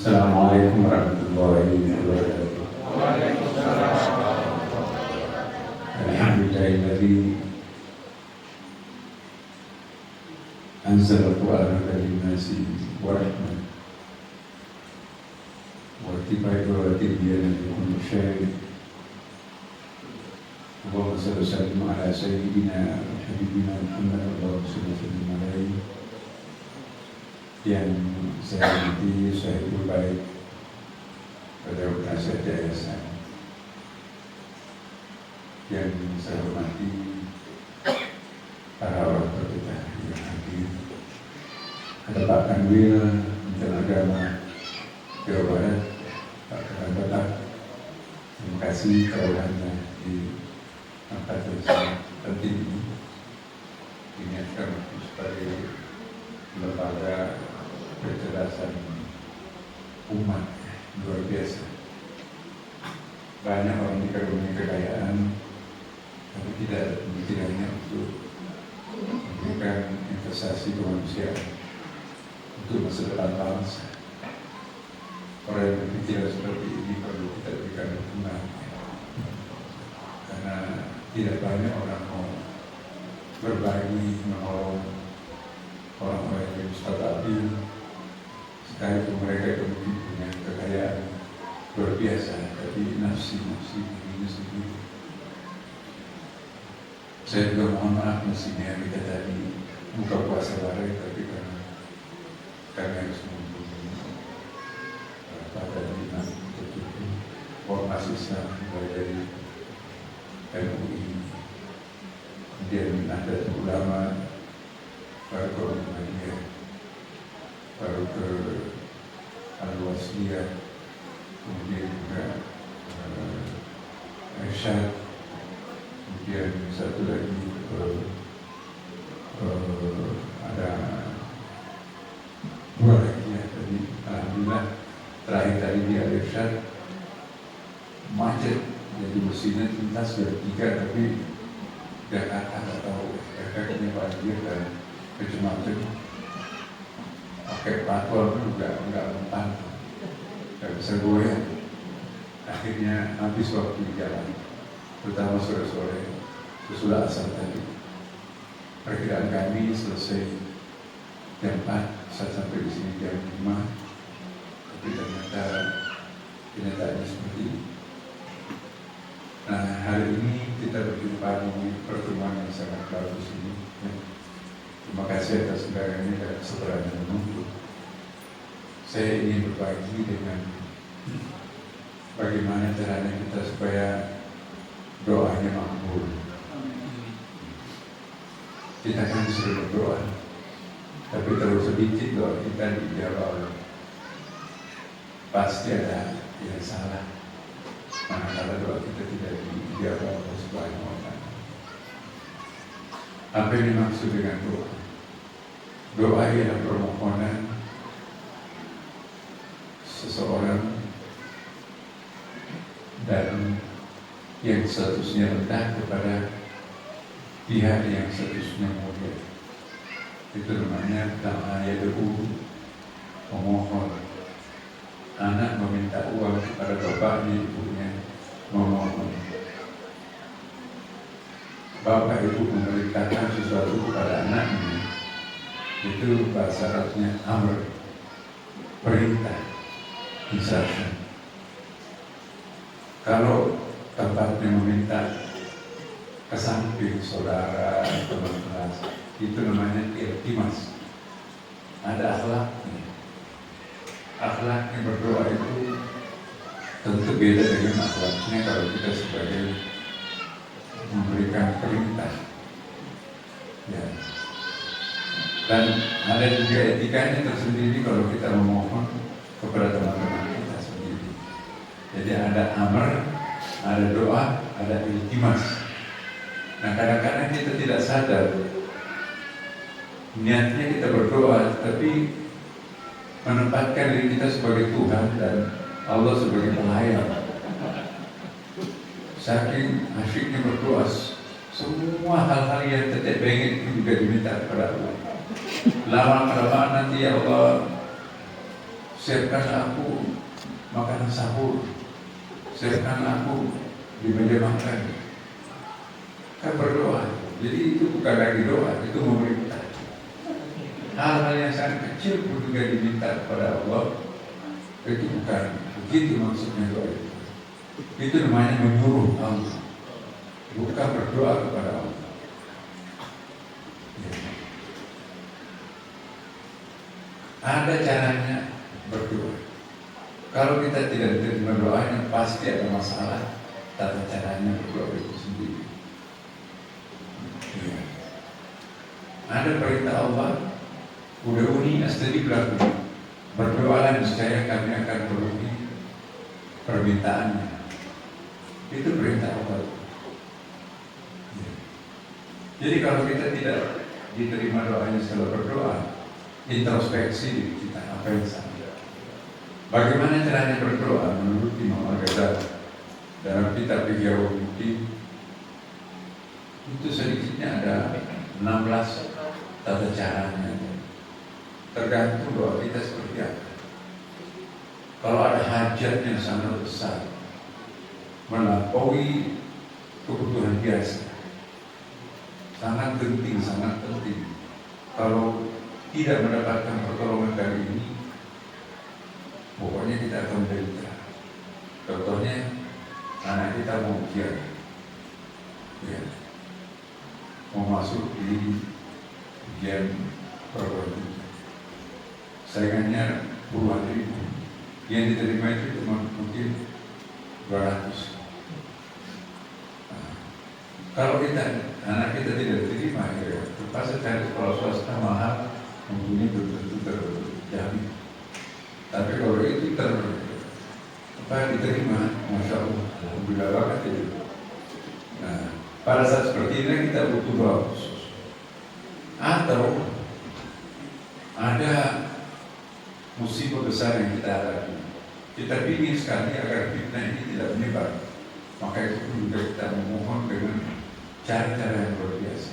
Assalamualaikum warahmatullahi wabarakatuh. Alhamdulillahilladzi anzala al-Qur'ana lin-nasi wa rahmatan wa tibyanan likulli syai'. Allahumma shalli wa sallim ala sayyidina wa habibina Muhammad Allahumma shalli wa sallim alaihi. Yang saya hormati Sahibul Bait pada penasihat yayasan, yang saya hormati para orang tua kita yang hadir, ada Pak Kanwil Menteri Agama Jawa Barat, Pak Kanwil, terima kasih kerolannya di angkat penting ini diniatkan sebagai lembaga kecerdasan umat luar biasa. Banyak orang dikaruniai kekayaan, tapi tidak ada pemikirannya untuk memberikan investasi kemanusiaan untuk masa depan bangsa. Orang yang berpikir seperti ini perlu kita berikan dukungan, karena tidak banyak orang mau berbagi, menolong orang-orang yang mustaqbil. Sekalipun mereka kemudian punya kekayaan luar biasa, tapi nafsi dirinya sendiri. Saya juga mohon maaf mestinya kita tadi buka puasa bareng, tapi karena kami harus menunggu pada imam tertutup ormas Islam mulai dari MUI, kemudian Nahdlatul Ulama, baru ke Muhammadiyah, baru ke Al-Wasliyah, kemudian juga Irsyad, kemudian satu lagi ada dua lagi ya tadi. Alhamdulillah terakhir tadi di Al-Irsyad macet, jadi mesinnya tuntas dari 3, tapi Jakarta nggak tahu efeknya banjir dan macam-macam. Pakai patwal juga nggak mempan, nggak bisa goyang. Akhirnya habis waktu di jalan, terutama sore-sore sesudah asar tadi. Perkiraan kami selesai jam 4, saya sampai di sini jam 5, tapi ternyata kenyataannya seperti ini. Nah, hari ini kita berjumpa di pertemuan yang sangat bagus ini. Terima kasih atas undangannya dan kesabaran yang menunggu. Saya ingin berbagi dengan bagaimana caranya kita supaya doanya makbul. Kita kan sering berdoa, tapi terlalu sedikit doa kita dijawab. Pasti ada yang salah manakala doa kita tidak dijawab oleh Subhanahu wa Ta'ala. Apa yang dimaksud dengan doa? Doa ialah permohonan seseorang dan yang statusnya rendah kepada pihak yang statusnya mulia. Itu namanya doa yad'u, memohon. Anak meminta uang kepada bapaknya, ibunya, memohon. Bapak ibu memerintahkan sesuatu kepada anaknya, itu bahasa Arabnya amr, perintah, instruction. Kalau bapaknya meminta ke samping saudara, teman kelas, itu namanya iltimas. Ada akhlaknya. Akhlaknya berdoa itu tentu beda dengan akhlaknya kalau kita sebagai memberikan perintah. Ya. Dan ada juga etikanya tersendiri kalau kita memohon kepada teman-teman kita sendiri. Jadi ada amar, ada doa, ada iltimas. Nah, kadang-kadang kita tidak sadar niatnya kita berdoa, tapi menempatkan diri kita sebagai Tuhan dan Allah sebagai pelayan. Saking asyiknya berdoa, semua hal-hal yang tidak pengen itu juga diminta kepada Allah. Lama-kelamaan nanti ya Allah siapkan aku makanan sahur, siapkan aku di meja makan. Kan berdoa. Jadi itu bukan lagi doa, itu memerintah. Hal-hal yang sangat kecil pun juga diminta kepada Allah. Itu bukan begitu maksudnya doa itu. Itu namanya menyuruh Allah, bukan berdoa kepada Allah. Ya. Ada caranya berdoa. Kalau kita tidak diterima doanya, pasti ada masalah. Tata caranya berdoa itu sendiri. Ya. Ada perintah Allah, ud'uni astajib lakum. Berdoalah niscaya kami akan memenuhi permintaannya. Itu perintah Allah. Ya. Jadi kalau kita tidak diterima doanya setelah berdoa, introspeksi diri kita, apa yang salah. Bagaimana caranya berdoa menurut Imam Al-Ghazali dalam kitab Ihya Ulumuddin? Itu sedikitnya ada 16 tata caranya. Tergantung doa kita seperti apa. Kalau ada hajat yang sangat besar, melampaui kebutuhan biasa, sangat penting. Kalau tidak mendapatkan pertolongan kali ini, pokoknya kita akan menderita. Contohnya, anak kita mau ujian, ya, mau masuk di ujian perguruan tinggi, saingannya puluhan ribu, yang diterima itu cuma mungkin 200. Kalau anak kita tidak diterima, ya, terpaksa cari sekolah swasta mahal, mempunyai betul-betul terjamin. Tapi kalau itu diterima, Masya Allah, alhamdulillah banget itu. Nah, pada saat seperti ini kita butuh doa khusus. Atau ada musibah besar yang kita hadapi, kita ingin sekali agar fitnah ini tidak menyebar. Maka itu juga kita memohon dengan cara-cara yang luar biasa.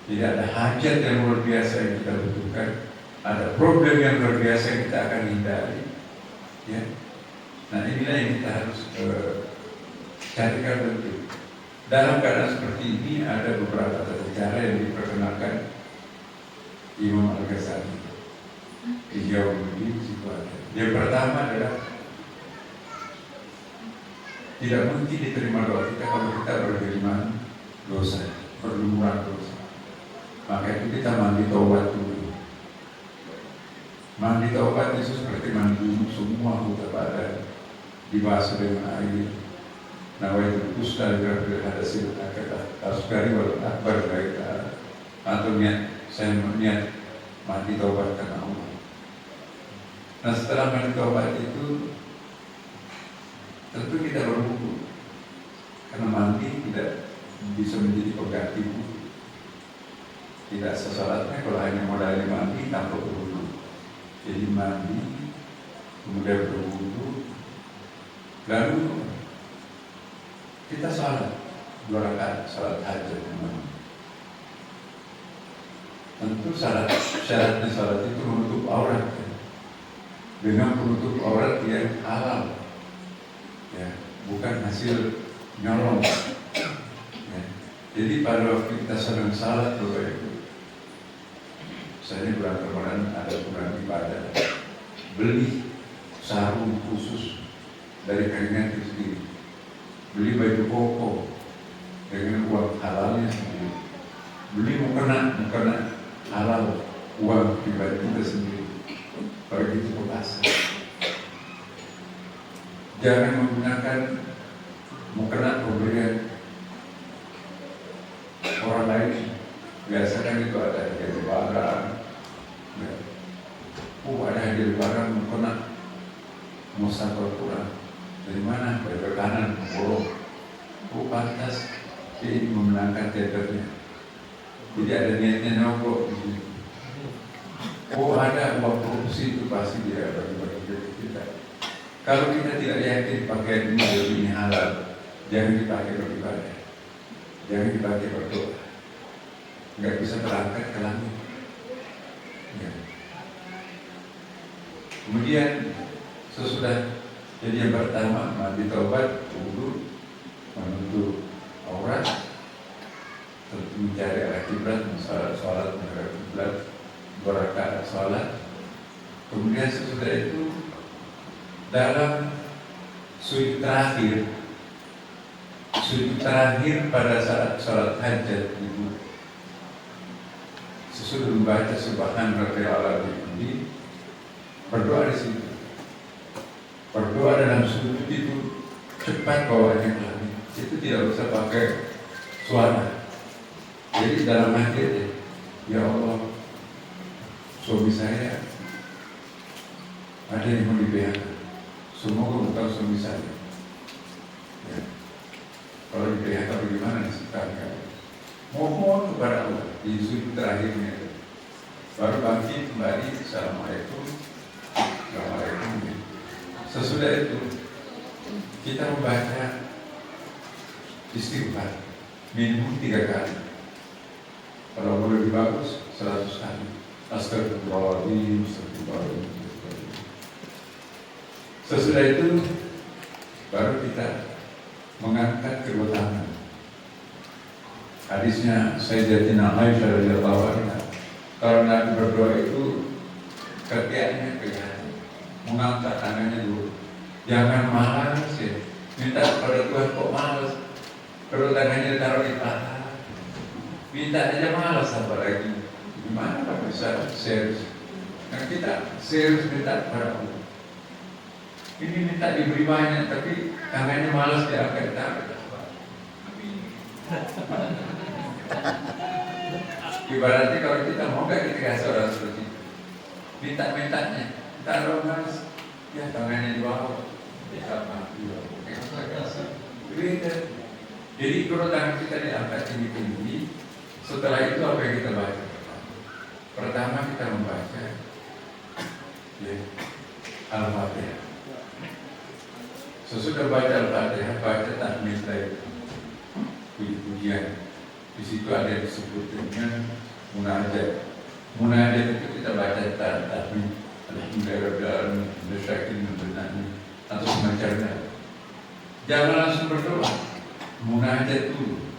Tidak ada hajat yang luar biasa yang kita butuhkan, ada problem yang luar biasa yang kita akan hindari. Ya. Nah, inilah yang kita harus carikan bentuk. Dalam keadaan seperti ini ada beberapa tata cara yang diperkenalkan Imam Al-Ghazali. Ihya Ulumuddin situ ada. Yang pertama adalah tidak mungkin diterima doa kita kalau kita bergeliman dosa, berlumuran dosa. Maka itu kita mandi taubat dulu. Mandi taubat itu seperti mandi semua anggota badan, dibasuh dengan air. Nawaitul ghusla li hadasil asghari wal akbar, baik atau saya niat mandi taubat karena Allah. Nah, setelah mandi taubat itu tentu kita berwudu, karena mandi tidak bisa menjadi pengganti wudu. Tidak sesalatnya kalau hanya modalnya mandi tanpa berwudu. Jadi mandi, kemudian berwudu, lalu kita salat 2 rakaat, salat hajat. Tentu syaratnya salat itu menutup aurat, ya. Dengan menutup aurat yang halal, ya, bukan hasil nyolong. Ya. Jadi pada waktu kita sedang salat, Bapak Ibu, misalnya bulan Ramadan ada bulan ibadah, beli sarung khusus dari kainnya itu sendiri, beli baju koko dengan uang halalnya sendiri, beli mukena halal, uang pribadi kita sendiri. Pergi itu ke pasar, jangan menggunakan mukena pemberian orang lain. Biasakan itu ada hadiah lebaran, ya. Ada hadiah lebaran mukena Musa Al-Quran. Dari mana? Dari kanan, borong. Pantas dia ini memenangkan teaternya. Jadi ada niatnya nyogok di sini. Ada uang korupsi, itu pasti dia bagi-bagi kita. Kalau kita tidak yakin pakaian ini halal, jangan dipakai beribadah, jangan dipakai berdoa. Nggak bisa terangkat ke langit. Ya. Kemudian sesudah jadi yang pertama mandi taubat, wudu, menutup aurat, mencari arah kiblat, sholat menghadap kiblat, 2 rakaat sholat. Kemudian sesudah itu dalam sujud terakhir pada saat sholat hajat itu, sesudah membaca subhanallah ini, berdoa di situ. Berdoa dalam sujud itu cepat bawaannya ke langit. Itu tidak usah pakai suara. Jadi dalam hati aja, ya Allah, suami saya ada yang mau di PHK. Semoga bukan suami saya. Ya. Kalau di PHK bagaimana nasibnya? Mohon kepada Allah di sujud terakhirnya. Baru bangkit kembali. Assalamualaikum. Assalamualaikum. Sesudah itu kita membaca istighfar minimum 3 kali. Kalau boleh lebih bagus 100 kali. Astagfirullahaladzim, astagfirullahaladzim. Sesudah itu baru kita mengangkat kedua tangan. Hadisnya Sayyidatina Aisyah radhiyallahu anha, kalau Nabi berdoa itu ketiaknya kelihatan. Mengangkat tangannya dulu. Jangan malas ya. Minta kepada Tuhan kok malas. Kalau tangannya taruh di paha, minta aja malas apalagi. Gimana Pak bisa serius? Nah kita serius minta kepada Allah. Ini minta diberi banyak, tapi tangannya malas diangkat taruh. Ibaratnya kalau kita mau gak kita kasih orang seperti itu. Minta-mintanya taruh mas, ya tangannya di bawah, ya apa? Jadi kalau tangan kita diangkat tinggi-tinggi, setelah itu apa yang kita baca? Pertama kita membaca ya, Al-Fatihah. Sesudah baca Al-Fatihah, baca tahmid lagi, puji-pujian. Di situ ada yang disebut dengan munajat. Munajat itu kita baca tahmid. Alhamdulillah, bersyukur mengenai atau semacamnya. Jangan langsung berdoa, munajat dulu.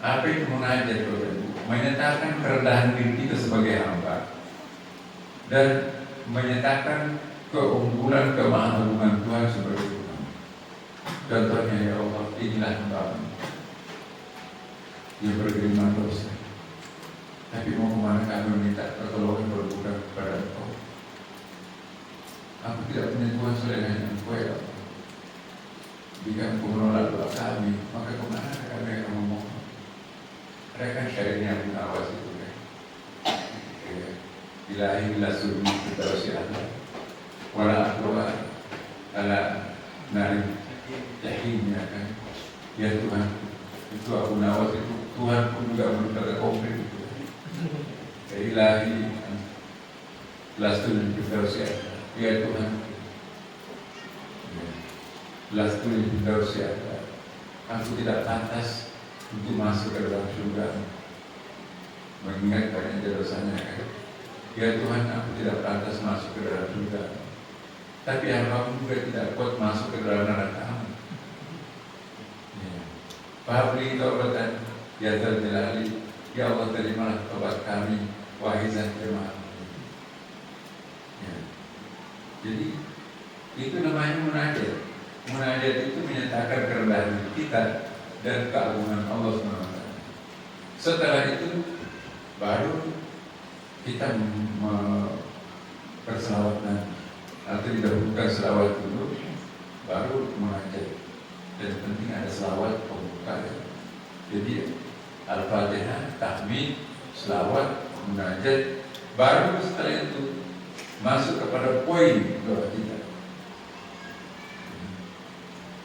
Apa itu munajat? Menyatakan kerendahan diri kita sebagai hamba dan menyatakan keunggulan kemahagungan Tuhan sebagai Tuhan. Contohnya, ya Allah, inilah hamba-Mu yang bergeriman dosa, tapi mau kemana kami minta pertolongan berbuka kepada Engkau. Aku tidak punya Tuhan selain Engkau, ya Allah. Jika Engkau menolak doa kami, maka kemana kami akan memohon? Mereka syaitan yang mengawasi itu kan. Ilahi bila suruh kita wasi'ala wala akwa ala nari jahimnya kan. Ya Tuhan, itu aku nawas itu Tuhan pun juga belum terkomplit itu. Ilahi lastun firdausya, ya Tuhan, lastun firdausya, aku tidak pantas untuk masuk ke dalam surga, mengingat banyak dosanya kan. Ya Tuhan, aku tidak pantas masuk ke dalam surga, tapi hamba juga tidak kuat masuk ke dalam neraka. Fabri taubatan ya Dzal-Jalali, ya Allah, terimalah taubat kami, wahai Zat Jemaah. Ya. Jadi itu namanya munajat. Munajat itu menyatakan kerendahan kita dan keagungan Allah SWT. Setelah itu baru kita berselawat nanti, atau didahulukan selawat dulu, baru munajat. Dan penting ada selawat pembuka ya. Jadi Al-Fatihah, tahmid, selawat, munajat, baru setelah itu masuk kepada poin doa kita.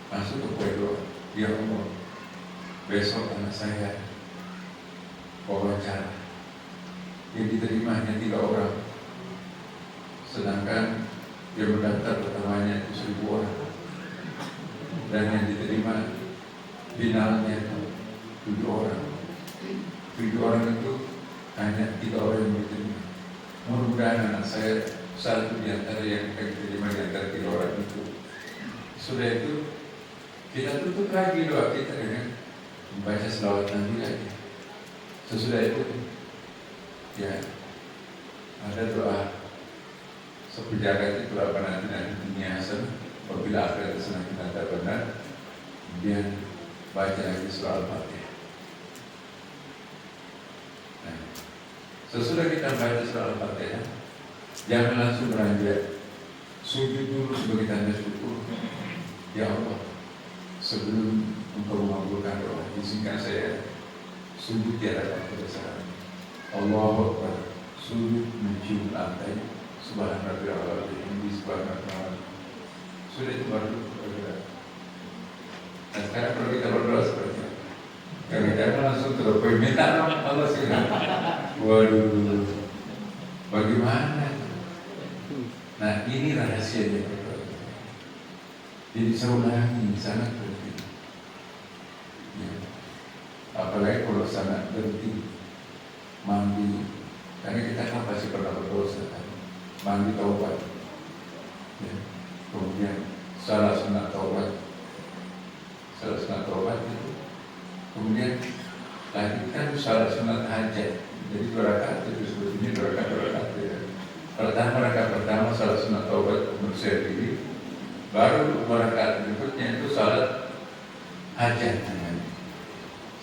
Masuk ke poin doa. Ya Allah, besok anak saya wawancara, yang diterima hanya 3 orang, sedangkan yang mendaftar pertamanya itu 1000 orang, dan yang diterima finalnya 7 orang. 7 orang itu hanya 3 orang yang diterima. Mudah-mudahan anak saya satu di antara yang akan diterima di antara 3 orang itu. Sudah itu kita tutup lagi doa kita dengan membaca selawat Nabi lagi. Sesudah itu ya ada doa sepenjaga itu apa nanti dunia hasan apabila akhirat semakin ada benar, kemudian baca lagi surah Al-Fatihah. Nah, sesudah kita baca surah Al-Fatihah, jangan langsung beranjak, sujud dulu sebagai tanda syukur. Ya Allah, sebelum Engkau mengabulkan doa, izinkan saya sujud di hadapan kebesaran. Allahu Akbar, sujud mencium lantai. Subhanallah, subhanallah. Sudah itu baru bergerak. Nah sekarang kalau kita berdoa seperti itu, jangan langsung terlalu minta Allah sih. Waduh, bagaimana? Nah ini rahasianya berdoa. Jadi saya ulangi, sangat penting. Ya. Apalagi kalau sangat penting mandi, karena kita kan pasti pernah berdosa kan, mandi taubat. Ya. Kemudian salah sunat taubat itu, kemudian lanjutkan salah sunat hajat. Jadi 2 rakaat itu sebetulnya 2 rakaat ya. Rakaat pertama salah sunat taubat bersih diri, baru 2 rakaat berikutnya itu salat hajat.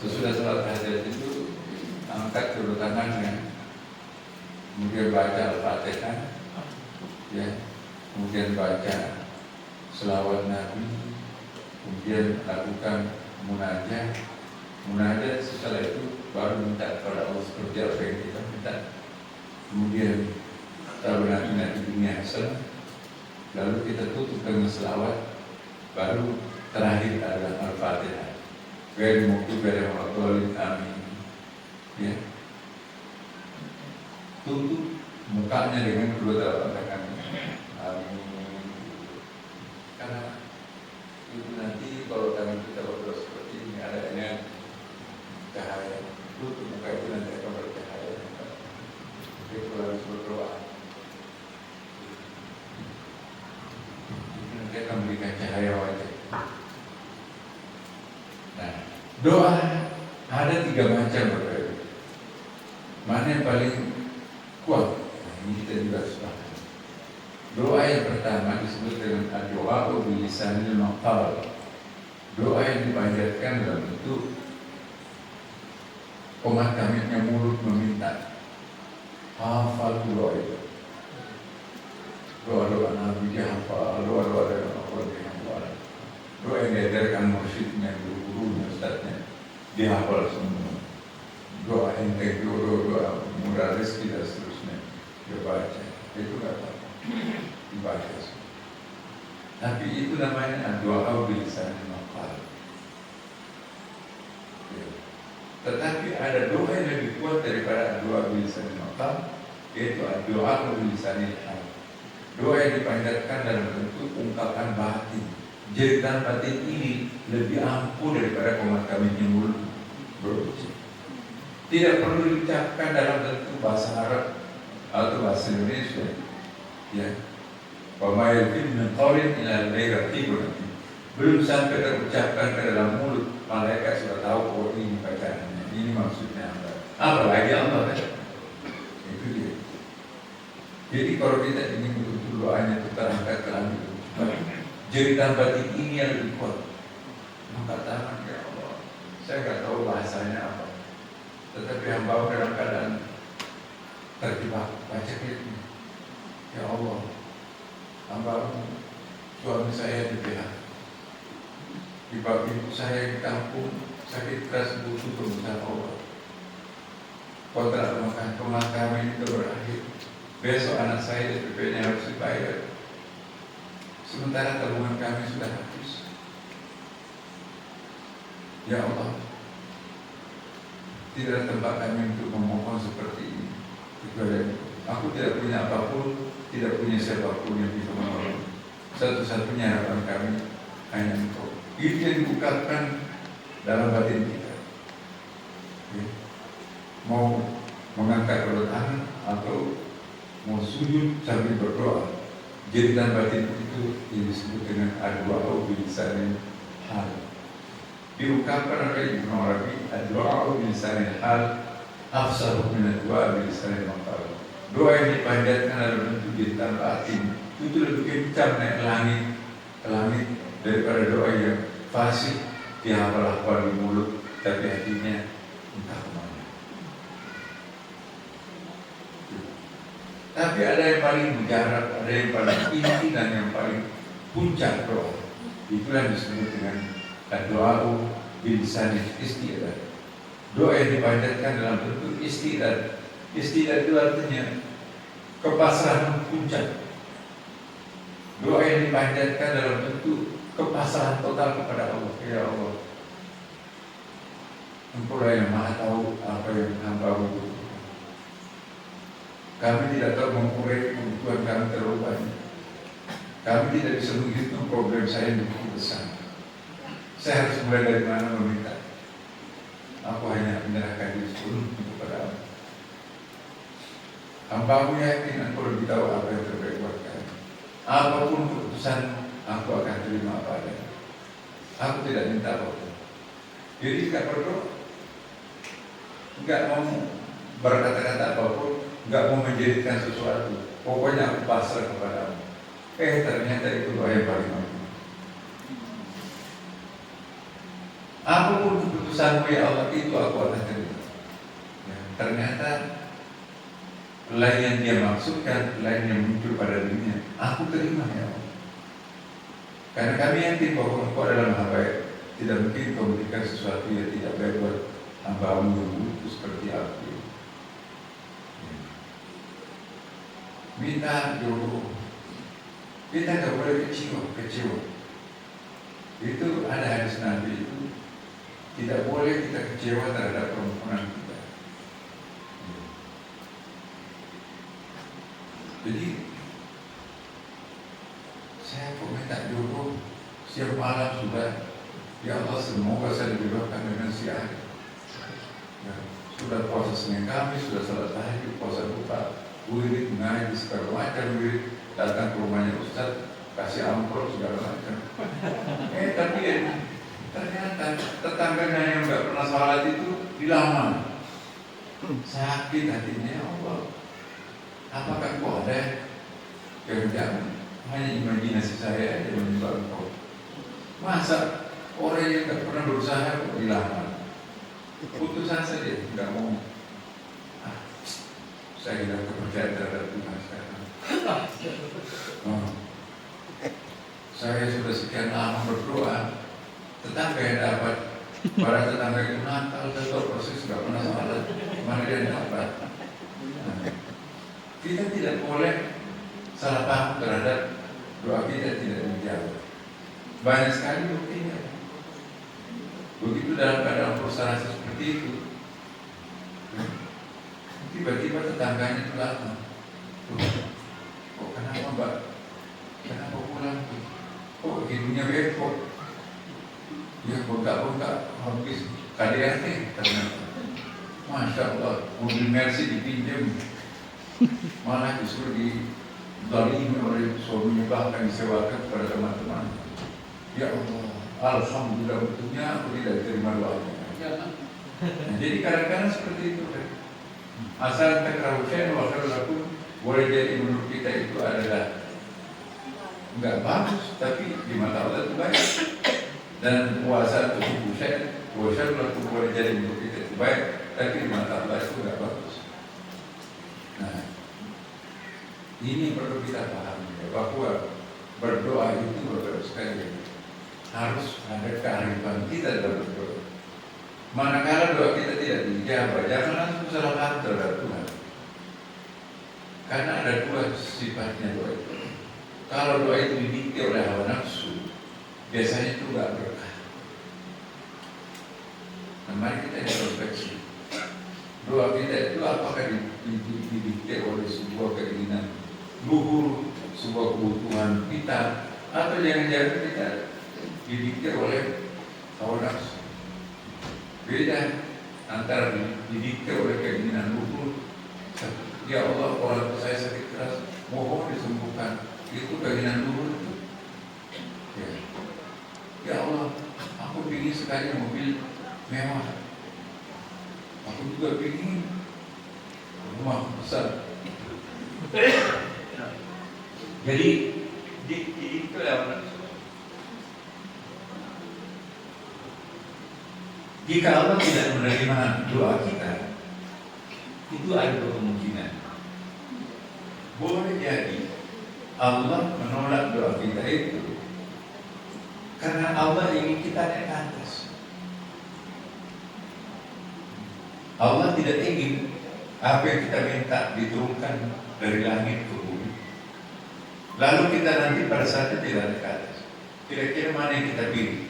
Sesudah salat hajat itu angkat kedua tangannya, kemudian baca Al-Fatihah, ya, kemudian baca selawat Nabi, kemudian lakukan munajat. Setelah itu baru minta kepada Allah seperti apa yang kita minta. Kemudian tahu nanti dunia hasan, lalu kita tutup dengan selawat, baru terakhir adalah Al-Fatihah. Ghairil maghdubi alaihim waladdallin, amin. Ya, tutup mukanya dengan kedua telapak tangan. Amin. Karena itu nanti kalau tangan kita berdoa seperti ini adanya cahaya, tutup muka itu nanti akan bercahaya. Jadi kalau harus berdoa, itu nanti akan memberikan cahaya wajah. Nah, doa ada 3 macam berdoa. Mana yang paling kuat? Nah, ini kita juga sepakat. Doa yang pertama disebut dengan doa bilisanil maqal. Doa yang dipanjatkan dalam bentuk komat-kamitnya mulut meminta. Hafal doa itu. Doa-doa Nabi dihafal, doa-doa dari Allah dihafal. Doa yang diajarkan mursyidnya, guru-gurunya, ustadznya dihafal semua. Doa yang doa murah rezeki dan seterusnya dibaca. Itu gak apa-apa. Dibaca. Tapi itu namanya doa bilisanil maqal. Tetapi ada doa yang lebih kuat daripada doa bilisanil maqal, yaitu doa bilisanil hal. Doa yang dipanjatkan dalam bentuk ungkapan batin. Jeritan batin ini lebih ampuh daripada komat-kamitnya mulut berucap. Tidak perlu diucapkan dalam bentuk bahasa Arab atau bahasa Indonesia. Ya, pemailin min qawlin ila al-ghairati. Belum sampai terucapkan ke dalam mulut, malaikat sudah tahu oh ini bacaannya, ini maksudnya apa. Apalagi Allah kan? Itu dia. Jadi kalau kita ingin betul-betul doanya itu terangkat ke langit, jeritan batin ini yang lebih kuat. Maka tangan ya Allah, saya nggak tahu bahasanya apa, tetapi hamba dalam keadaan terjebak baca ini. Ya Allah, hamba suami saya di PHK, ibu saya di kampung sakit keras butuh pengusaha obat. Kontrak pemakaman itu berakhir. Besok anak saya SPP-nya harus dibayar. Sementara tabungan kami sudah habis. Ya Allah, tidak tempat kami untuk memohon seperti ini. Aku tidak punya apapun, tidak punya siapapun yang bisa menolong. Satu-satunya harapan kami hanya Engkau. Itu yang dibukakan dalam batin kita. Mau mengangkat kedua tangan atau mau sujud sambil berdoa. Jeritan batin itu yang disebut dengan ad-du'a bilisanil hal. Diungkapkan oleh Ibnu Arabi, ad-du'a bilisanil hal afsahu min ad-du'a bilisanil maqal. Doa yang dipanjatkan dalam bentuk jeritan batin itu lebih kencang naik ke langit daripada doa yang fasih dihafal-hafal di mulut tapi hatinya entah kemana. Tapi ada yang paling mujarab, ada yang paling inti dan yang paling puncak doa. Itulah disebut dengan doa bilisanil istidad. Doa yang dipanjatkan dalam bentuk istidad. Istidad itu artinya kepasrahan puncak. Doa yang dipanjatkan dalam bentuk kepasrahan total kepada Allah. Ya Allah, Engkau yang Maha tahu apa yang hamba-Mu butuhkan. Kami tidak tahu mengurai kebutuhan kami terlalu banyak. Kami tidak bisa menghitung problem saya yang begitu besar. Saya harus mulai dari mana meminta? Aku hanya menyerahkan diri sepenuhnya kepada Allah. Hamba-Mu yakin Engkau lebih tahu apa yang terbaik buat kami. Apapun keputusan, aku akan terima apa adanya. Aku tidak minta apapun. Jadi tidak berdoa, nggak mau berkata-kata apapun, nggak mau menjadikan sesuatu. Pokoknya aku pasrah kepada-Mu. Ternyata itu doa yang paling penting. Apapun keputusan-Mu ya Allah, itu aku akan terima. Ya, ternyata lain yang Dia maksudkan, lain yang muncul pada dirinya, aku terima ya Allah. Karena kami yakin bahwa Engkau adalah Maha Baik. Tidak mungkin Kau memberikan sesuatu yang tidak baik buat hamba-Mu yang butuh seperti aku. Minta jodoh. Kita tidak boleh kecewa. Itu ada hadis Nabi itu. Tidak boleh kita kecewa terhadap permohonan kita. Jadi saya kok minta jodoh siang malam sudah. Ya Allah, semoga saya dijodohkan dengan si A. Ya, sudah puasa Senin Kamis, sudah salat tahajud, puasa buka, wirid, ngaji segala macam, wirid, datang ke rumahnya Ustaz, kasih amplop segala macam. Tapi ternyata tetangganya yang nggak pernah salat itu dilamar. Sakit hatinya, ya Allah. Apakah Kau ada kerjaan? Hanya imajinasi saya aja menyembah Engkau. Masa orang yang tak pernah berusaha kok dilamar? Putusan saja, tidak mau. Saya tidak kepercayaan terhadap Tuhan sekarang. Saya sudah sekian lama berdoa, tetangga yang dapat, para tetangga itu nakal, tetap proses tidak pernah salah, mana dia dapat. Kita tidak boleh salah paham terhadap doa kita tidak dijawab. Banyak sekali buktinya. Begitu dalam keadaan perusahaan seperti itu, tiba-tiba tetangganya itu lama. Kok kenapa Mbak? Kenapa pulang tuh? Kok hidungnya bengkok? Ya bengkak-bengkak habis KDRT ternyata. Masya Allah, mobil Mercy dipinjam, malah justru dizalimi oleh suaminya, bahkan disewakan kepada teman-teman. Ya Allah, alhamdulillah bentuknya aku tidak terima doanya. Nah, jadi kadang-kadang seperti itu kan. Asal takrahusyai'an wa khairul lakum, boleh jadi menurut kita itu adalah enggak bagus, tapi di mata Allah itu baik. Dan puasa itu buset, wa khairul lakum boleh jadi menurut kita itu baik, tapi di mata Allah itu enggak bagus. Nah, ini perlu kita pahami bahwa berdoa itu bagus sekali. Harus ada kearifan kita dalam berdoa. Manakala doa kita tidak dijawab, jangan langsung salah paham terhadap Tuhan. Karena ada dua sifatnya doa itu. Kalau doa itu didikte oleh hawa nafsu, biasanya itu nggak berkah. Nah, mari kita introspeksi. Doa kita itu apakah didikte oleh sebuah keinginan luhur, sebuah kebutuhan kita, atau jangan-jangan kita didikte oleh hawa nafsu. Beda antara didikte oleh keinginan luhur Ya Allah, kalau saya sakit keras, mohon disembuhkan. Itu keinginan dulu itu. Ya. Ya Allah, aku ingin sekali mobil mewah. Aku juga ingin rumah besar. Jadi itu ya. Jika Allah tidak menerima doa kita, itu ada dua kemungkinan. Boleh jadi Allah menolak doa kita itu karena Allah ingin kita naik ke atas. Allah tidak ingin apa yang kita minta diturunkan dari langit ke bumi. Lalu kita nanti pada saatnya tidak naik ke atas. Kira-kira mana yang kita pilih?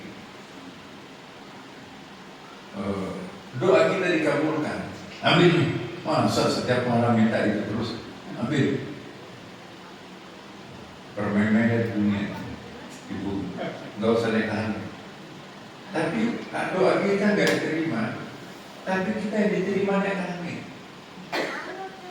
Doa kita dikabulkan. Ambil nih. Masa setiap malam minta itu terus? Ambil. Permain-main dunia ibu, nggak usah naik langit. Tapi doa kita nggak diterima, tapi kita yang diterima naik langit.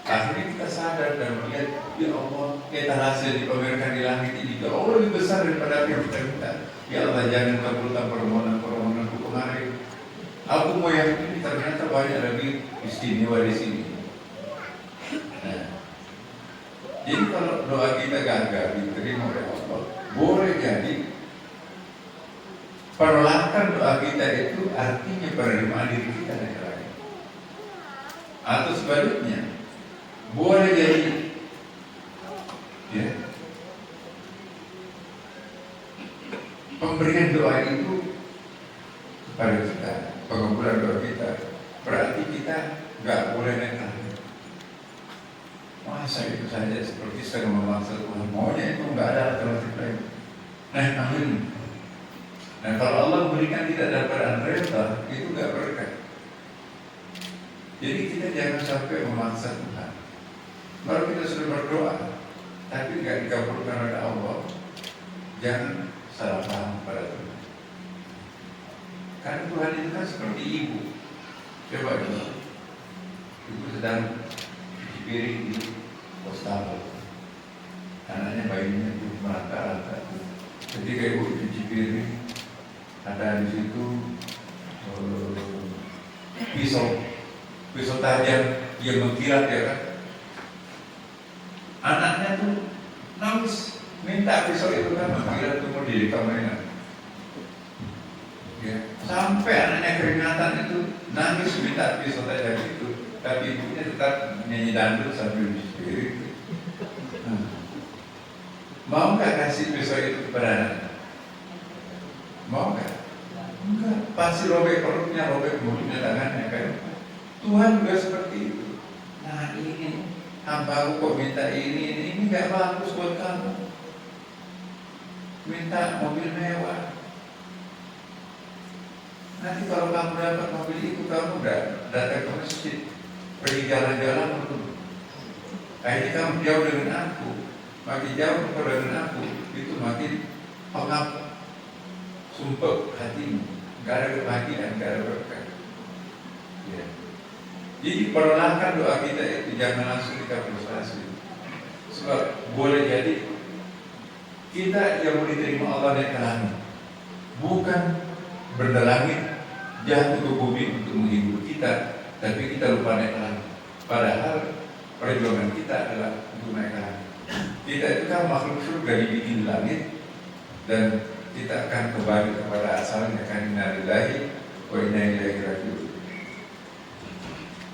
Akhirnya kita sadar dan melihat, ya Allah, kita hasil dipamerkan di langit ini, ya Allah lebih besar daripada apa yang kita minta. Ya Allah, jangan kabulkan permohonan-permohonanku kemarin. Aku mau yang ini, ternyata banyak lagi istimewa di sini. Nah, jadi kalau doa kita gagal diterima oleh Allah, boleh jadi penolakan doa kita itu artinya penerimaan diri kita dari lain. Atau sebaliknya, boleh jadi ya, pemberian doa itu kepada kita, pengabulan doa kita, berarti kita nggak boleh naik langit. Masa itu saja seperti sedang memaksa Tuhan, maunya itu nggak ada alternatif lain. Nah, amin. Nah, kalau Allah berikan tidak dapat rela, itu nggak berkat. Jadi kita jangan sampai memaksa Tuhan. Baru kita sudah berdoa, tapi nggak dikabulkan oleh Allah, jangan salah paham pada Tuhan. Karena Tuhan itu kan seperti ibu. Coba ibu sedang cuci piring di wastafel, anaknya bayinya itu merangkak-rangkak. Ketika ibu cuci piring, ada di situ pisau tajam yang mengkilat, ya kan? Anaknya tuh nangis, minta pisau itu kan mengkilat tuh mau dikamarin. Ya, sampai anaknya keringatan itu nangis minta pisau tajam itu, tapi ibunya tetap nyanyi dangdut sambil cuci piring. Mau nggak kasih pisau itu kepada anak? Mau nggak? Enggak. Pasti robek perutnya, robek mulutnya, tangannya kan. Tuhan juga seperti itu. Nah ini hambaku kok minta ini nggak bagus buat kamu. Minta mobil mewah. Nanti kalau kamu dapat mobil itu, kamu udah datang ke masjid, pergi jalan-jalan dulu. Akhirnya kamu jauh dengan aku. Makin jauh dengan aku, itu makin pengap, sumpah hatimu, gak ada kebahagiaan, gak ada berkah. Ya. Jadi penolakan doa kita itu jangan langsung kita frustasi. Sebab boleh jadi kita yang mau diterima Allah naik ke langit, bukan benda langit jatuh ke bumi untuk menghibur kita, tapi kita lupa naik ke langit. Padahal perjuangan kita adalah untuk naik ke langit. Kita itu kan makhluk surga dibikin di langit, dan kita akan kembali kepada asalnya, kan inna lillahi wa inna ilaihi raji'un.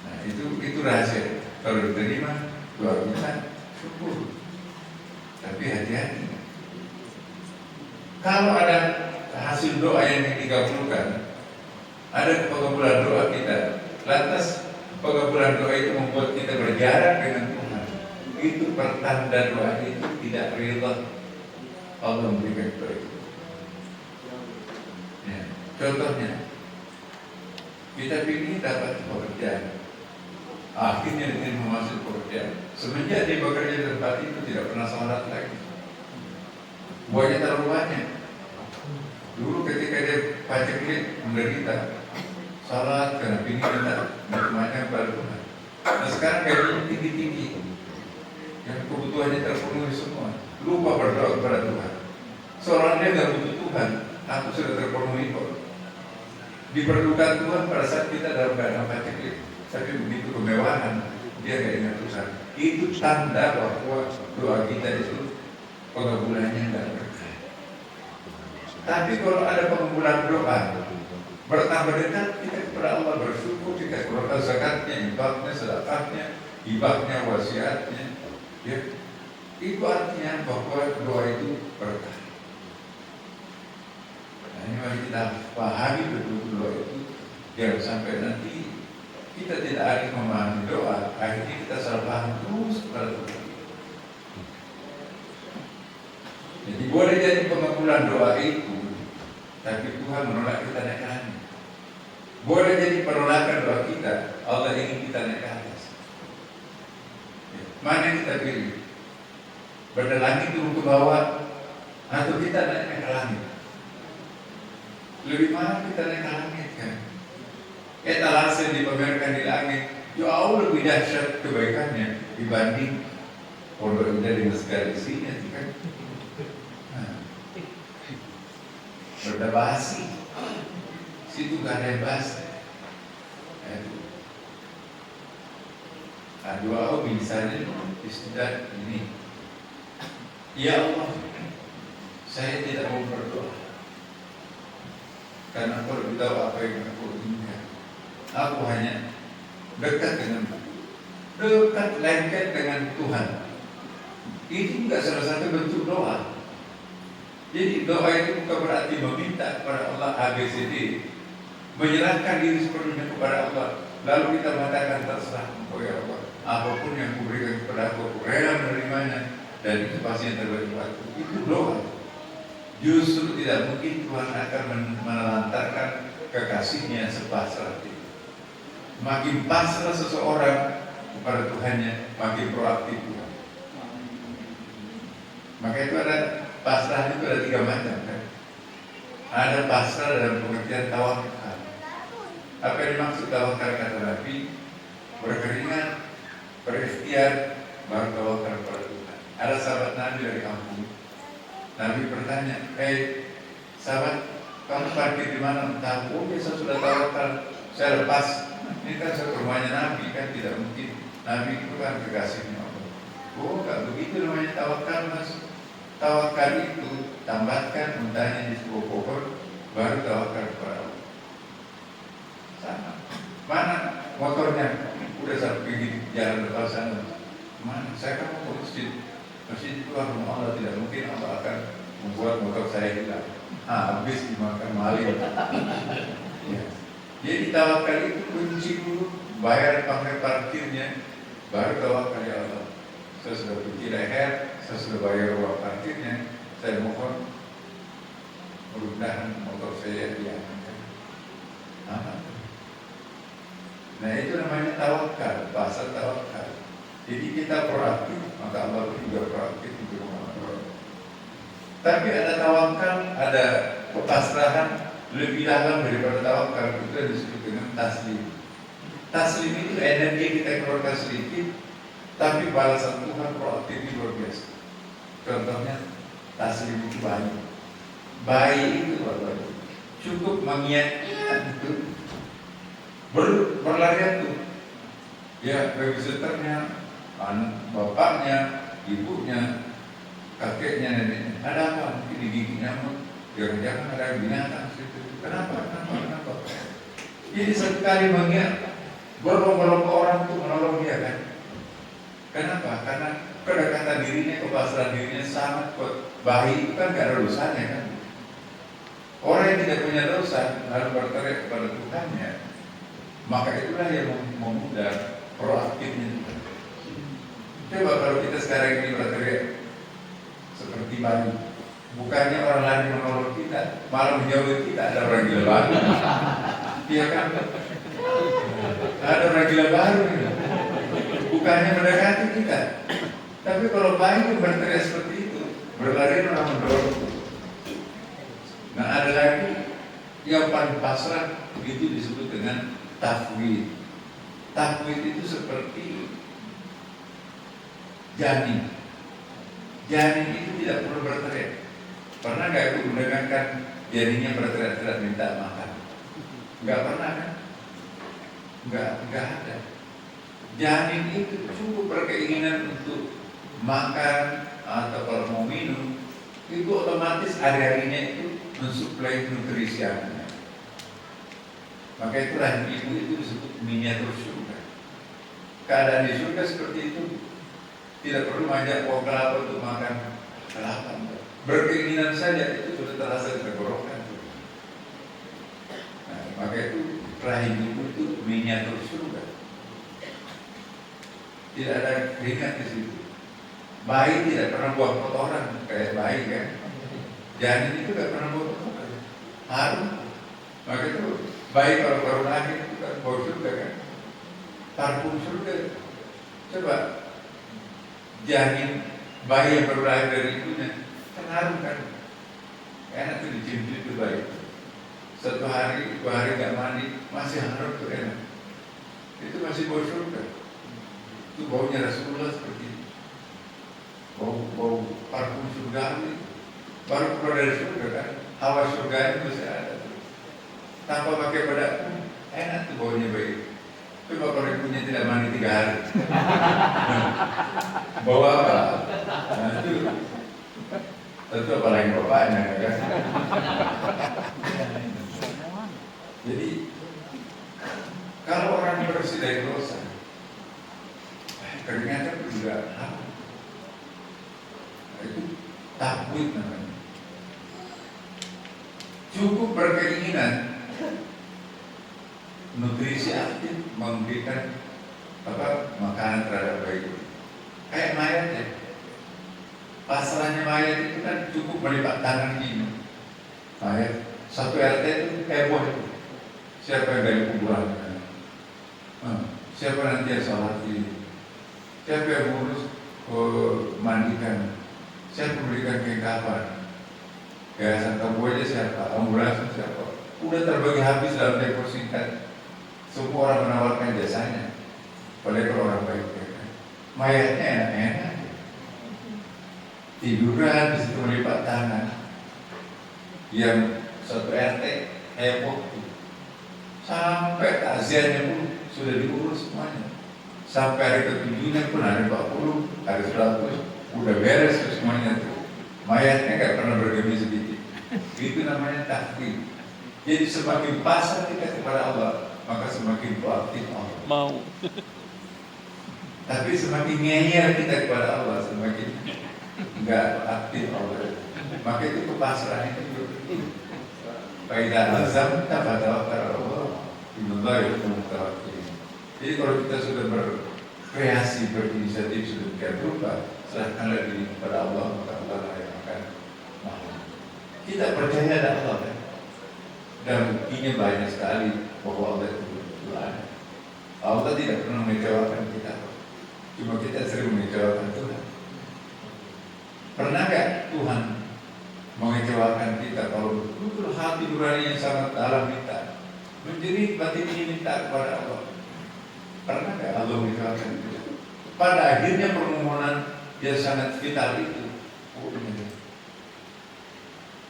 Nah, itu rahasia. Kalau diterima doa kita, syukur. Tapi hati-hati. Kalau ada hasil doa yang dikabulkan, ada pengabulan doa kita, lantas pengabulan doa itu membuat kita berjarak dengan Tuhan, itu pertanda doa itu tidak rela Allah memberikan doa itu. Ya, contohnya, kita ingin dapat pekerjaan, akhirnya diterima masuk pekerjaan. Semenjak dia bekerja di tempat itu tidak pernah salat lagi. Buahnya terlalu banyak. Dulu ketika dia paceklik menderita, salat karena ingin minta macam-macam pada Tuhan. Nah sekarang gajinya tinggi-tinggi, yang kebutuhannya terpenuhi semua, lupa berdoa kepada Tuhan. Seorang dia nggak butuh Tuhan, aku sudah terpenuhi kok. Diperlukan Tuhan pada saat kita dalam keadaan paceklik, tapi begitu kemewahan dia nggak ingat Tuhan. Itu tanda bahwa doa kita itu pengabulannya nggak berkah. Tapi kalau ada pengabulan doa, bertambah dekat kita kepada Allah, bersyukur, kita keluarkan zakatnya, infaknya, sedekahnya, hibahnya, wasiatnya, ya, itu artinya bahwa doa itu berkah. Nah, ini mari kita pahami betul doa itu, jangan sampai nanti kita tidak ada memahami doa, akhirnya kita salah paham terus kepada Tuhan. Jadi boleh jadi pengabulan doa itu, tapi Tuhan menolak kita naik ke langit. Boleh jadi penolakan doa kita, Allah ingin kita naik ke atas. Mana yang kita pilih? Berlangit turun ke bawah, atau kita naik ke langit? Lebih mahal kita naik ke langit kan? Etalase yang dipamerkan di langit jauh lebih dahsyat kebaikannya dibanding pondok indah dengan segala isinya kan? Berdebasi, situ gak ada yang basi. Doa misalnya istilah ini, ya Allah, saya tidak mau berdoa karena aku lebih tahu apa yang aku inginkan. Aku hanya dekat lengket dengan Tuhan. Itu enggak salah satu bentuk doa. Jadi doa itu bukan berarti meminta kepada Allah ABCD, menyerahkan diri sepenuhnya kepada Allah. Lalu kita mengatakan terserah engkau ya Allah, apapun yang kuberikan kepada aku rela menerimanya, dan itu pasti yang terbaik buatku. Itu doa. Justru tidak mungkin Tuhan akan menelantarkan kekasihnya sepasrah itu. Makin pasrah seseorang kepada Tuhannya, makin proaktif Tuhan. Maka itu ada pasrah itu ada 3 macam kan. Ada pasrah dalam pengertian tawakal. Apa yang dimaksud tawakal kata Nabi? Berkeringat, berikhtiar, baru tawakal kepada Tuhan. Ada sahabat Nabi dari kampung. Nabi bertanya, sahabat, kamu parkir di mana? Oh, saya sudah tawakal, saya lepas. Ini kan saya ke rumahnya Nabi, kan tidak mungkin. Nabi itu kan kekasihnya Allah. Oh, enggak begitu namanya tawakal, Mas. Tawakal itu tambahkan untanya di sebuah pohon, baru tawakal kepada Allah. Sama. Mana motornya? Udah sampai pergi jalan depan sana. Mana? Saya kan mau ke masjid. Masjid itu kan rumah Allah, tidak mungkin Allah akan membuat motor saya hilang. Habis dimakan maling. Ya. Jadi tawakal itu kunci dulu, bayar pakai parkirnya, baru tawakal ya Allah. Saya sudah pergi leher, saya sudah bayar uang parkirnya, saya mohon mudah-mudahan motor saya diamankan. Nah itu namanya tawakal, bahasa tawakal. Jadi kita proaktif, maka Allah juga proaktif untuk mengatur. Tapi ada tawakal, ada pasrahan lebih dalam daripada tawakal, itu yang disebut dengan taslim. Taslim itu energi kita keluarkan sedikit, tapi balasan Tuhan proaktif luar biasa. Contohnya taslim itu bayi. Bayi itu cukup mengingatkan itu berlarian tuh. Ya, babysitternya, bapaknya, ibunya, kakeknya, neneknya. Ada apa? Mungkin digigit nyamuk. Jangan-jangan ada binatang situ. Kenapa? Jadi sekali mengingat berlomba-lomba orang tuh menolong dia kan. Kenapa? Karena kedekatan dirinya, kepasrahan dirinya sangat kuat. Bayi itu kan gak ada dosanya kan. Orang yang tidak punya dosa lalu berteriak kepada Tuhannya, maka itulah yang memudah proaktifnya. Coba kalau kita sekarang ini berteriak seperti bayi, bukannya orang lain menolong kita, malah menjauhi kita. Ada orang gila baru. Iya kan? Ada orang gila baru ini. Bukannya mendekati kita. Tapi kalau bayi yang berteriak seperti itu, berlari orang mendorong. Nah ada lagi yang paling pasrah, itu disebut dengan tafwid. Takwid itu seperti janin. Janin itu tidak perlu berteriak. Pernah nggak ibu mendengarkan janinnya berteriak-teriak minta makan? Nggak pernah kan? Nggak ada. Janin itu cukup berkeinginan untuk makan atau kalau mau minum, itu otomatis hari-harinya itu mensuplai nutrisi anaknya. Maka itu rahim ibu itu disebut miniatur surga. Keadaan di surga seperti itu. Tidak perlu manja pohon kelapa untuk makan kelapa. Berkeinginan saja itu sudah terasa di tenggorokan. Nah, maka itu rahim ibu itu miniatur surga. Tidak ada keringat di situ. Bayi tidak pernah buang kotoran kayak bayi kan. Janin itu tidak pernah buang kotoran. Harum. Maka itu bayi kalau baru lahir itu kan bau surga kan. Parfum surga. Coba janin bayi yang baru lahir dari ibunya kan harum kan. Enak tuh dicium-cium itu bayi. Satu hari, 2 hari gak mandi masih harum tuh enak. Itu masih bau surga. Itu baunya Rasulullah seperti itu. Bau parfum surga itu baru keluar dari surga kan. Hawa surga itu masih ada. Tanpa pakai bedak enak tuh baunya bayi. Coba kalau ibunya tidak mandi 3 hari. Bau apa? Nah, itu tentu apalagi bapaknya kan. Jadi kalau orang bersih dari dosa, keringatnya juga harum. Itu takwid namanya. Cukup berkeinginan nutrisi aktif memberikan makanan terhadap bayi. Kayak mayat ya. Pasrahnya mayat itu kan cukup melipat tangan gini. Mayat satu RT itu heboh itu. Siapa yang dari kuburan? Siapa nanti yang sholat ini? Siapa yang ngurus mandikan? Siapa memberikan kekapan? Yayasan kamu aja siapa? Ambulans siapa? Udah terbagi habis dalam tempo singkat. Semua orang menawarkan jasanya. Padahal kalau orang baik kan. Mayatnya enak-enak. Tiduran di situ melipat tangan. Yang satu RT heboh. Sampai takziahnya pun sudah diurus semuanya. Sampai hari ke-7 pun hari 40, hari 100 udah beres semuanya tuh. Mayatnya gak pernah bergemi sedikit. Itu namanya takwid. Jadi semakin pasrah kita kepada Allah, maka semakin proaktif Allah. Mau. Tapi semakin ngeyel kita kepada Allah, semakin enggak aktif Allah. Maka itu kepasrahan itu begitu. Faidah azam tafatawakal Allah. Innallaha yuhibbul mutawakkilin. Jadi kalau kita sudah berkreasi, berinisiatif sedemikian rupa, serahkanlah diri kepada Allah, maka Allah lah yang akan mau. Kita percaya ada Allah kan? Dan buktinya banyak sekali bahwa Allah itu betul ada. Allah tidak pernah mengecewakan kita. Cuma kita sering mengecewakan Tuhan. Pernah gak Tuhan mengecewakan kita kalau betul hati nurani yang sangat dalam kita menjerit batin ini minta kepada Allah? Pernah gak Allah mengecewakan kita? Pada akhirnya permohonan yang sangat vital itu,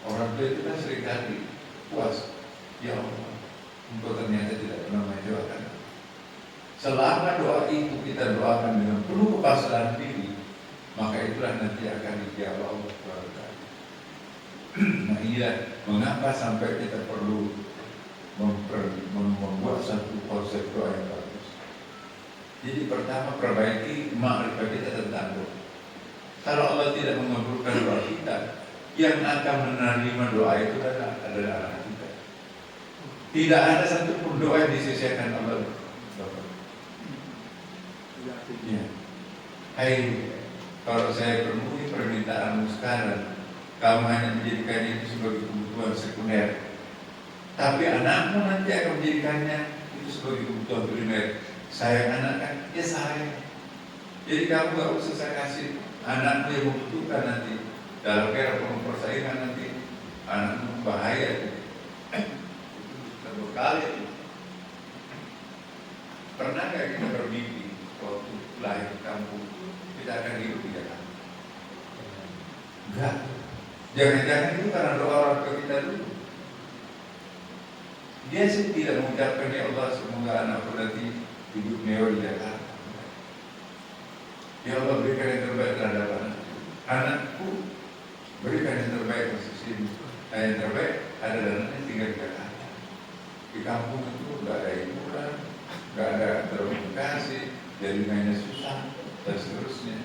orang tua itu kan seringkali puas. Ya Allah, Engkau ternyata tidak pernah mengecewakan. Selama doa itu kita doakan dengan penuh kepasrahan diri, maka itulah nanti akan dijawab Allah SWT. Nah inilah mengapa sampai kita perlu membuat satu konsep doa yang bagus. Jadi pertama perbaiki makrifat kita tentang doa. Kalau Allah tidak mengabulkan doa kita, yang akan menerima doa itu adalah anak kita. Tidak ada satupun doa yang disisihkan Allah. Ya. Hai, kalau saya penuhi permintaanmu sekarang, kamu hanya menjadikan itu sebagai kebutuhan sekunder. Tapi anakmu nanti akan menjadikannya itu sebagai kebutuhan primer. Sayang anak kan, ya sayang. Jadi kamu gak usah saya kasih anakmu yang membutuhkan nanti. Dalam era penuh persaingan nanti, anakmu bahaya. Berkali. Pernah gak Jangan-jangan itu karena doa orang tua kita dulu. Dia sih tidak mengucapkan, ya Allah semoga anakku nanti hidup mewah di Jakarta. Ya Allah berikan yang terbaik terhadap anakku, berikan yang terbaik masuk sini. Nah, yang terbaik adalah anaknya tinggal di Jakarta. Di kampung itu nggak ada hiburan, nggak ada komunikasi, jaringannya susah dan seterusnya.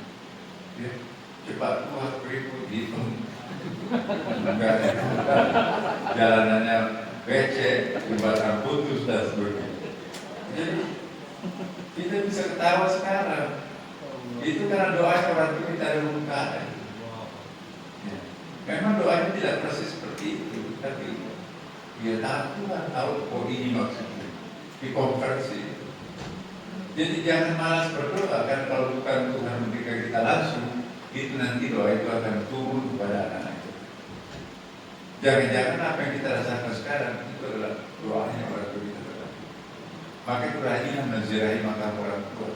Ya, cepat tua, keriput, hitung, nggak ada hiburan, jalanannya becek, jembatan putus dan sebagainya. Jadi kita bisa ketawa sekarang. Itu karena doanya orang tua kita ada keadaan. Ya. Memang doanya tidak persis seperti itu, tapi dia tahu kan, tahu oh ini maksudnya dikonversi. Jadi jangan malas berdoa, kan kalau bukan Tuhan memberikan kita langsung, itu nanti doa itu akan turun kepada anak-anak kita. Jangan-jangan apa yang kita rasakan sekarang itu adalah doanya orang tua kita. Maka itu rajin menziarahi makam orang tua,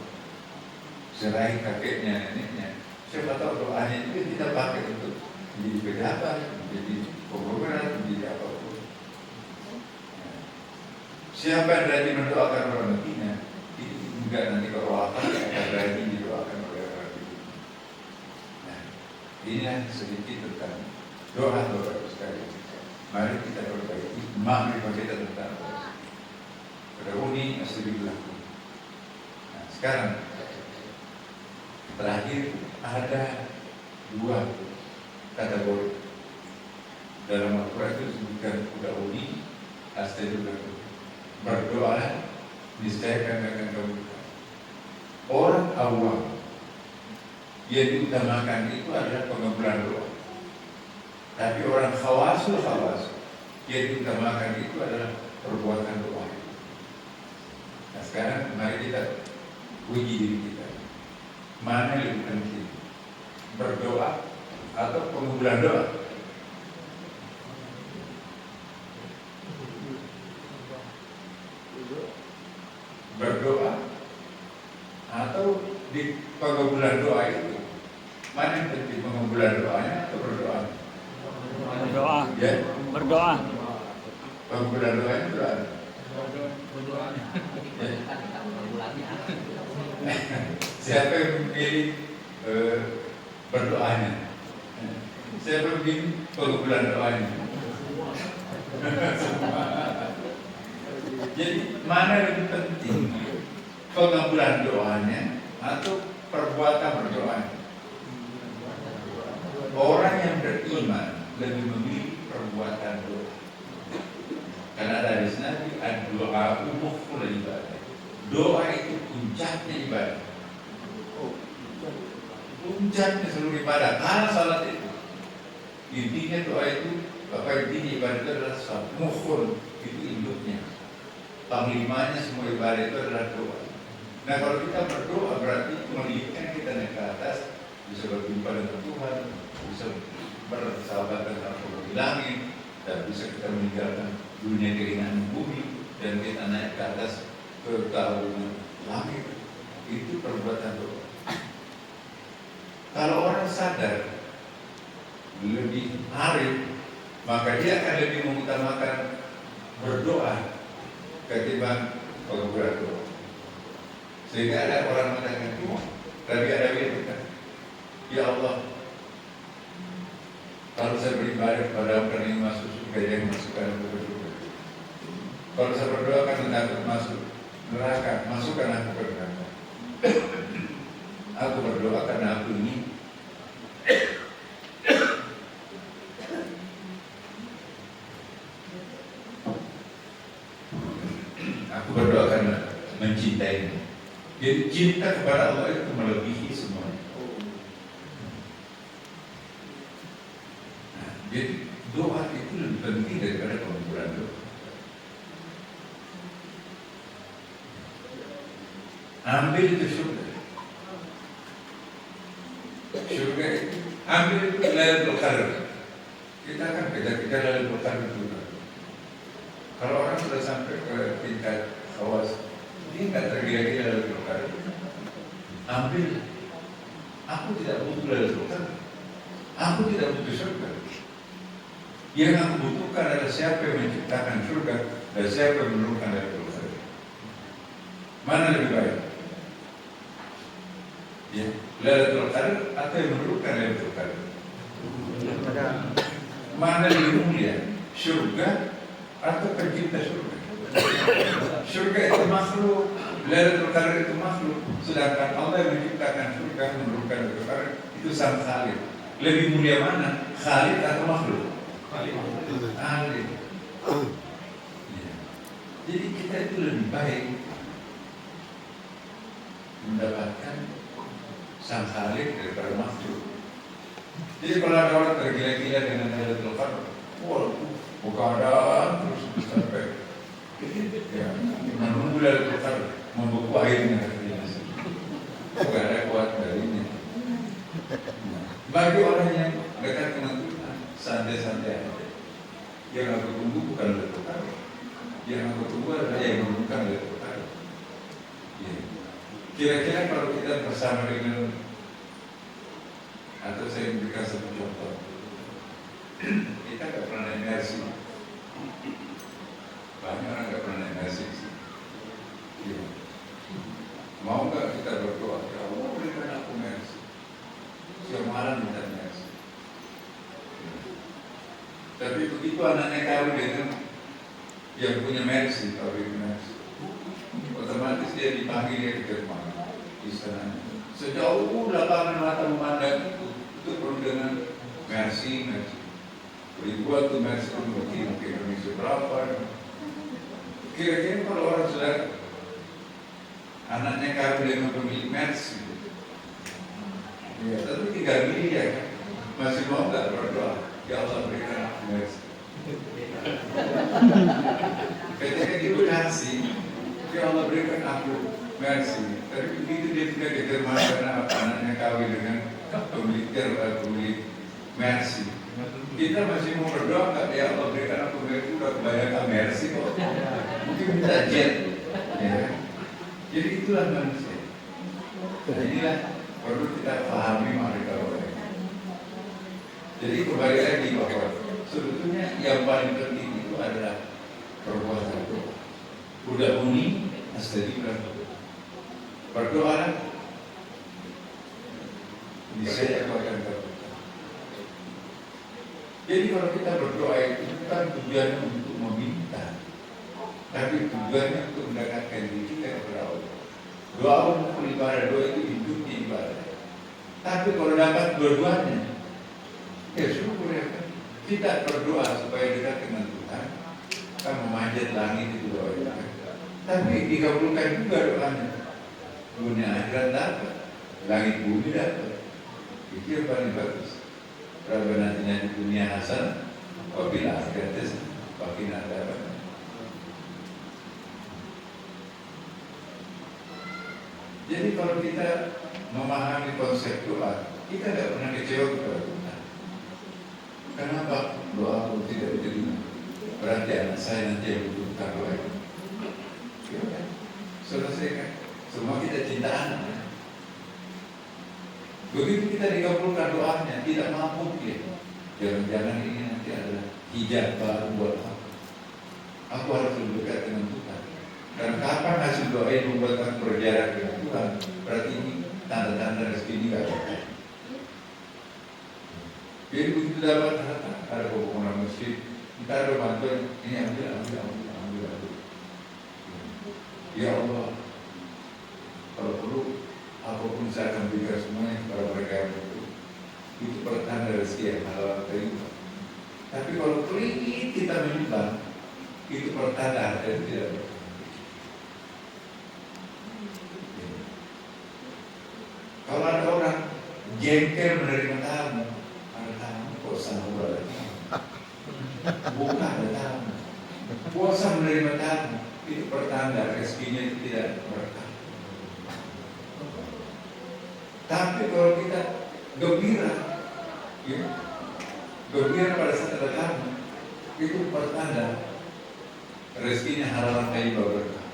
ziarahi kakeknya, neneknya. Siapa tahu doanya itu kita pakai untuk menjadi pejabat, menjadi pengurus, menjadi apapun. Siapa yang rajin mendoakan orang matinya, itu juga nanti kalau akan rajin didoakan oleh orang itu. Nah, ini sedikit tentang doa-doa sekali. Mari kita perbaiki makna kita tentang doa. Pada uni astagfirullah. Nah, sekarang terakhir ada dua kategori dalam Al-Quran itu disebutkan udah uni astagfirullah. Berdoa niscaya akan kabulkan. Orang awam yang diutamakan itu adalah pengabulan doa. Tapi orang khawas yang diutamakan itu adalah perbuatan doa. Nah sekarang mari kita uji diri kita. Mana yang lebih penting? Berdoa atau pengabulan doa? Berdoa atau di pengabulan doa itu? Mana yang penting, pengabulan doanya atau berdoa? Berdoa. Ya? Berdoa. Pengabulan doanya berdoa. Ya? Siapa yang memilih berdoanya? Siapa yang memilih pengabulan doanya? Jadi mana yang lebih penting, pengabulan doanya atau perbuatan berdoanya? Orang yang beriman lebih memilih perbuatan doa. Karena ada hadis Nabi, doa mukhul ibadah. Doa itu puncaknya ibadah. Puncaknya seluruh ibadah. Karena salat itu intinya doa itu, intinya ibadah itu adalah salat. Mukhul itu induknya. Panglimanya semua ibadah itu adalah doa. Nah kalau kita berdoa berarti melipatkan kita naik ke atas, bisa berjumpa dengan Tuhan, bisa bersahabat dengan Allah di langit, dan bisa kita meninggalkan dunia keringan bumi dan kita naik ke atas ke keagungan langit. Itu perbuatan doa. Kalau orang sadar lebih arif, maka dia akan lebih mengutamakan berdoa ketimbang pengabulan doa. Sehingga ada orang mengatakan, Rabi Adawi itu kan, ya Allah, kalau saya beribadah kepada karena yang masuk surga, yang masukkan aku ke surga. Kalau saya berdoa karena takut masuk neraka, masukkan aku ke neraka. Aku berdoa karena aku ini berdoa karena mencintaimu. Jadi cinta kepada Allah itu melebihi semuanya. Nah, jadi doa itu lebih penting daripada pengabulan doa. Ambil itu surga. Surga itu ambil itu Lailatul Qadar. Kita kan kejar-kejar Lailatul Qadar juga. Kalau orang sudah sampai ke tingkat awas, dia nggak tergila-gila Lailatul Qadar. Ambil. Aku tidak butuh Lailatul Qadar. Aku tidak butuh surga. Yang aku butuhkan adalah siapa yang menciptakan surga dan siapa yang menurunkan Lailatul Qadar. Mana lebih baik? Ya, Lailatul Qadar atau yang menurunkan Lailatul Qadar? Mana lebih mulia? Surga atau pencipta surga? Surga itu makhluk, Lailatul Qadar itu makhluk. Sedangkan Allah yang menciptakan surga, menurunkan Lailatul Qadar itu sang Khalik. Lebih mulia mana? Khalik atau makhluk? Khalik. Ya. Jadi kita itu lebih baik mendapatkan sang Khalik daripada makhluk. Jadi kalau ada orang tergila-gila dengan Lailatul Qadar, bukan terus sampai ya, menunggu Lailatul Qadar membeku airnya bukan ada kuat darinya. Bagi orang yang dekat dengan Tuhan, santai-santai aja. Yang aku tunggu bukan Lailatul Qadar, yang aku tunggu adalah yang menentukan Lailatul Qadar. Ya. Kira-kira kalau kita bersama dengan, atau saya berikan satu contoh, kita nggak pernah naik mercy, banyak orang nggak pernah naik mercy. Ya. Mau nggak kita berdoa, ya Allah berikan aku mercy, siang malam minta mercy. Ya. Tapi begitu anaknya kawin dengan yang punya mercy, kawin mercy, otomatis dia dipanggil dia ke Jerman, istana. Sejauh lapangan mata memandang itu perlu dengan mercy. Ribuan tuh mercy mungkin ke Indonesia berapa? Kira-kira kalau orang sudah anaknya kawin dengan pemilik mercy, ya tentu 3 miliar kan, masih mau nggak berdoa? Ya Allah berikan aku mercy. Ketika dikasih, ya Allah berikan aku mercy. Tapi begitu dia tidak diterima karena anaknya kawin dengan pemilik mercy. Kita masih mau berdoa nggak? Ya Allah berikan aku mercy, udah kebanyakan mercy kok. Mungkin minta jet. Ya. Jadi itulah manusia. Nah, inilah perlu kita pahami mereka orang. Jadi kembali lagi bahwa sebetulnya yang paling penting itu adalah perbuatan doa. Udah uni, astagfirullah. Berdoa, niscaya aku akan terbuka. Jadi kalau kita berdoa itu bukan tujuannya untuk meminta, tapi tujuannya untuk mendekatkan diri kita kepada Allah. Doa untuk ibadah, doa itu hidupnya ibadah. Tapi kalau dapat dua-duanya, ya syukur ya kan. Kita berdoa supaya dekat dengan Tuhan, kan memanjat langit itu doa itu. Tapi dikabulkan juga doanya. Dunia akhirat dapat, langit bumi dapat. Itu yang paling bagus. Rabbana atina fid dunya hasanah wa fil akhirati hasanah wa qina adzabannar. Jadi kalau kita memahami konsep doa, kita tidak pernah kecewa kepada Tuhan. Kenapa doa aku tidak diterima? Berarti anak saya nanti yang membutuhkan doa itu. Ya, selesaikan. Semua kita cinta anak. Begitu kita dikabulkan doanya, tidak mampu ya. Jangan-jangan ini nanti adalah hijab baru buat aku. Aku harus lebih dekat dengan Tuhan. Dan kapan hasil doa itu membuat aku berjarak dengan Tuhan, berarti ini tanda-tanda rezeki ini gak ada. Jadi begitu dapat harta, ada pembangunan masjid, kita ada bantuan, ini ambil. Ya Allah, kalau perlu, apapun saya akan berikan semuanya kepada mereka yang butuh. Itu pertanda rezeki yang halal terima. Tapi kalau pelit kita menyumbang, itu pertanda harta yang tidak berkah. Kalau ada orang jengkel menerima tamu, ada tamu kok sahur ada tamu, bukan ada tamu, puasa menerima tamu, itu pertanda rezekinya itu tidak berkah. Tapi kalau kita gembira, ya, gembira pada saat ada tamu, itu pertanda rezekinya halal thayyibah berkah.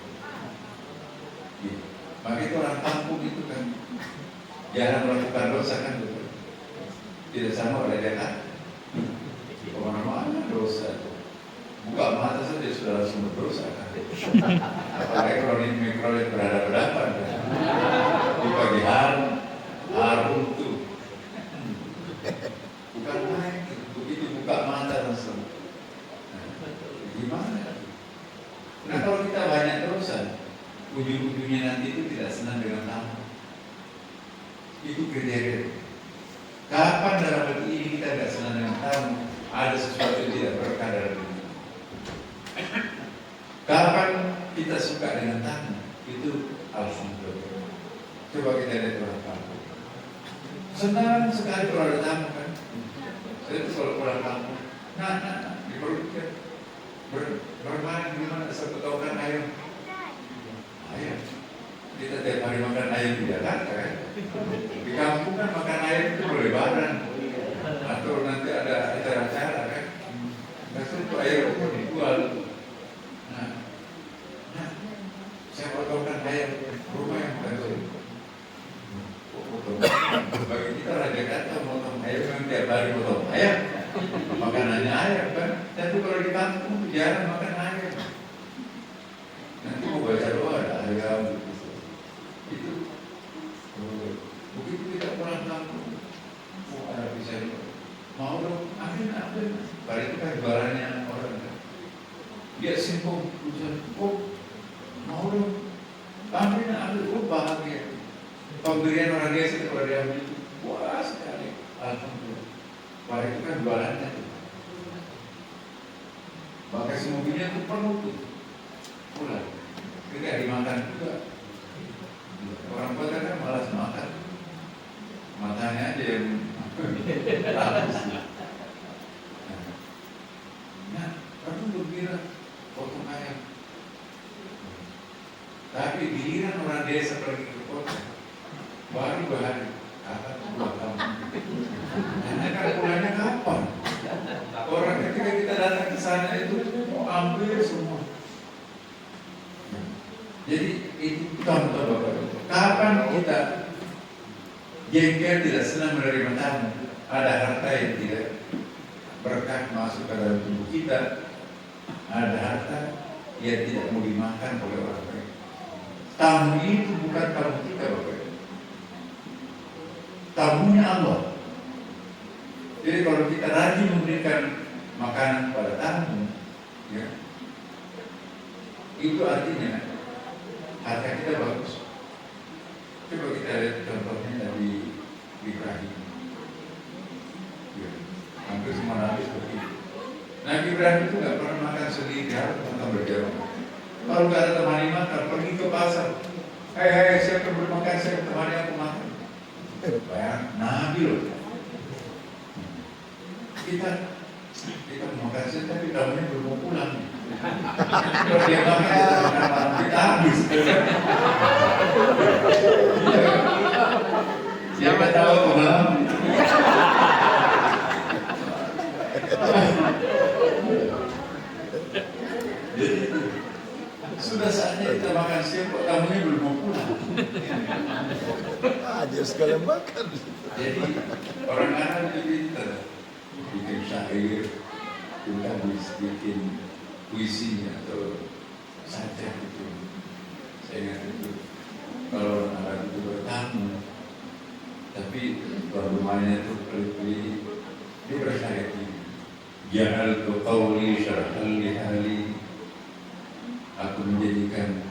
Ya. Maka itu orang kampung itu kan jarang melakukan dosa kan, betul. Tidak sama oleh dekat. Kemana-mana doa berdosa. Buka mata saja sudah langsung berdosa kan. Apalagi kalau ini mikro yang berhadapan-hadapan kan. Di pagi hari harum tuh. Bukan main, begitu buka mata langsung. Gimana? Nah kalau kita banyak dosa, ujung-ujungnya nanti itu tidak senang dengan tamu. Itu kriteria. Kapan dalam hati ini kita tidak senang dengan tamu, ada sesuatu yang tidak berkah dalam hidup. Kapan kita suka dengan tamu, itu alhamdulillah. Coba kita lihat orang kampung. Senang sekali kalau ada tamu kan. Saya itu selalu pulang kampung. Nah, di perut bermain gimana satu tahun ayam. Ayam. Kita tiap hari makan ayam di Jakarta kan. Di kampung kan makan ayam itu berlebaran. Atau nanti ada acara-acara kan. Lalu itu ayam itu dijual. Nah, saya potongkan ayam rumah yang baru. Bagi kita Raja Kata potong ayam yang tiap hari potong ayam. Makanannya ayam kan. Tapi kalau di kampung jarang makan ayam. Nanti mau baca doa ada ayam gitu. Itu begitu kita pulang kampung mau ada bisa mau dong ambil. Pada itu kan jualannya orang kan. Dia simpul mau dong ambil bahagia. Pemberian orang desa kepada dia itu puas sekali. Alhamdulillah. Pada itu kan jualannya tuh. Bagasi mobilnya itu penuh tuh. Pulang. Tidak dimakan juga. Orang kota kan malas makan. Matanya aja yang habis. Nah, kamu berkira potong ayam. Tapi giliran orang desa pergi ke kota, baru bahari akan pulang kampung. Karena kan pulangnya kapan? Orang ketika kita datang ke sana itu mau ambil semua. Jadi itu contoh Bapak. Kapan kita jengkel tidak senang menerima tamu, ada harta yang tidak berkah masuk ke dalam tubuh kita, ada harta yang tidak mau dimakan oleh orang lain. Tamu itu bukan tamu kita Bapak. Tamunya Allah. Jadi kalau kita rajin memberikan makanan pada tamu, ya, itu artinya harta kita bagus. Coba kita lihat contohnya dari Ibrahim. Ya, hampir semua Nabi seperti itu. Nabi Ibrahim itu nggak pernah makan sendiri, harus makan berjamaah. Kalau nggak ada temani makan, pergi ke pasar. Hei, siapa yang bermakan, saya temani aku makan. Bayang, Nabi loh. Kita mau makan sih, tapi tamunya belum mau pulang. Kalau dia makan, kita habis. Siapa tahu malam. Jadi sudah saatnya kita makan siang, kok tamunya belum mau pulang. Dia sekalian makan. Jadi orang Arab itu pintar, bikin syair, kita bikin puisinya atau sajak itu. Saya ingat itu. Kalau orang Arab itu bertamu, tapi bermainnya itu pelit-pelit, dia bersyair ini. Ja'altu qawli syarhan li hali. Aku menjadikan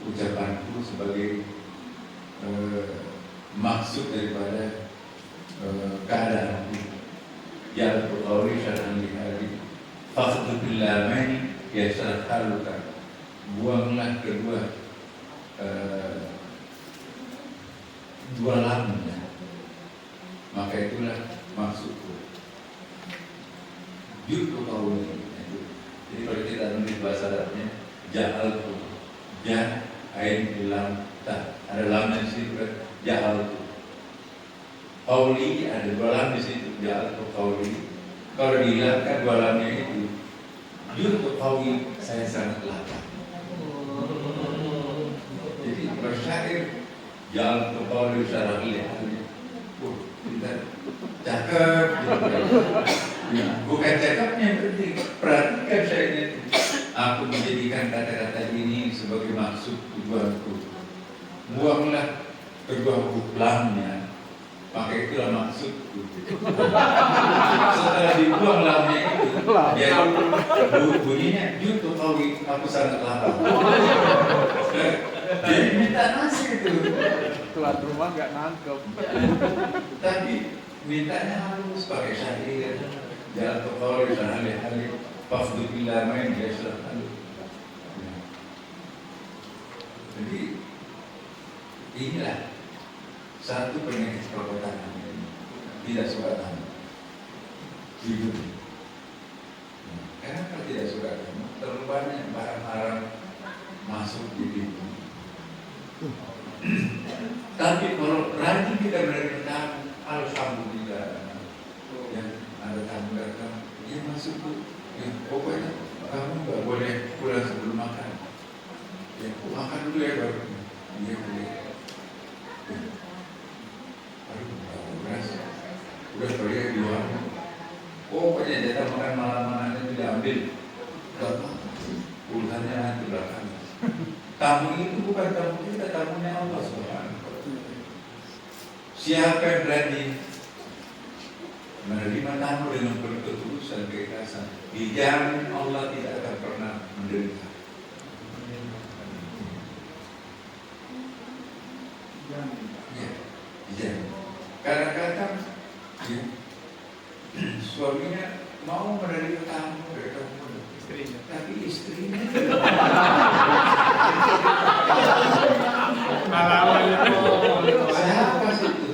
ucapanku sebagai maksud daripada keadaanku. Ja'altu qawli syarhan li hali. Fakhdhu bil lamani yashrah haluka. Buanglah kedua dua lamnya, maka itulah maksudku. Judul qawli. Jadi kalau kita menulis bahasa Arabnya, ja'altu, ja, ain, lam, ta, ada lamnya di situ kan, ja'altu. Qawli ada dua lam di situ, ja'altu qawli. Kalau dihilangkan dua lamnya itu, judul qawli saya sangat lapar. Jadi bersyair, ja'altu qawli syarahli. Pintar, cakep, gitu. Ya, Bukan cakapnya yang penting, perhatikan saya. Aku menjadikan kata-kata ini sebagai maksud tujuanku. Buanglah kedua huruf lamnya, maka itulah maksudku. Setelah dibuang lamnya itu, jadi bunyinya jutu kawi, aku sangat lapar. Jadi minta nasi itu. Tuan rumah nggak nangkep. Tapi mintanya halus pakai syair, jalan ke kau hari-hari, pafdu bila main dia sudah halus. Jadi inilah satu penyakit perkotaan ini, tidak suka tamu. Jujur. Kenapa tidak suka tamu? Terlalu banyak barang-barang masuk di pintu. Tapi kalau rajin kita menerima tamu, alhamdulillah, yang ada tamu datang, dia masuk tuh, ya, pokoknya kamu nggak boleh pulang sebelum makan. Ya, makan dulu ya baru. Iya boleh. Udah pergi di luar. Pokoknya jatah makan malam-malamnya tidak ambil. Gak apa-apa. Urusannya nanti belakang. Tamu itu bukan tamu kita, tamunya Allah Subhanahu. Siapa yang berani menerima tamu dengan penuh ketulusan keikhlasan, dijamin Allah tidak akan pernah menderita. Ya, dijamin. Kadang-kadang ya, suaminya mau menerima tamu dari kamu, tapi istrinya siapa sih itu?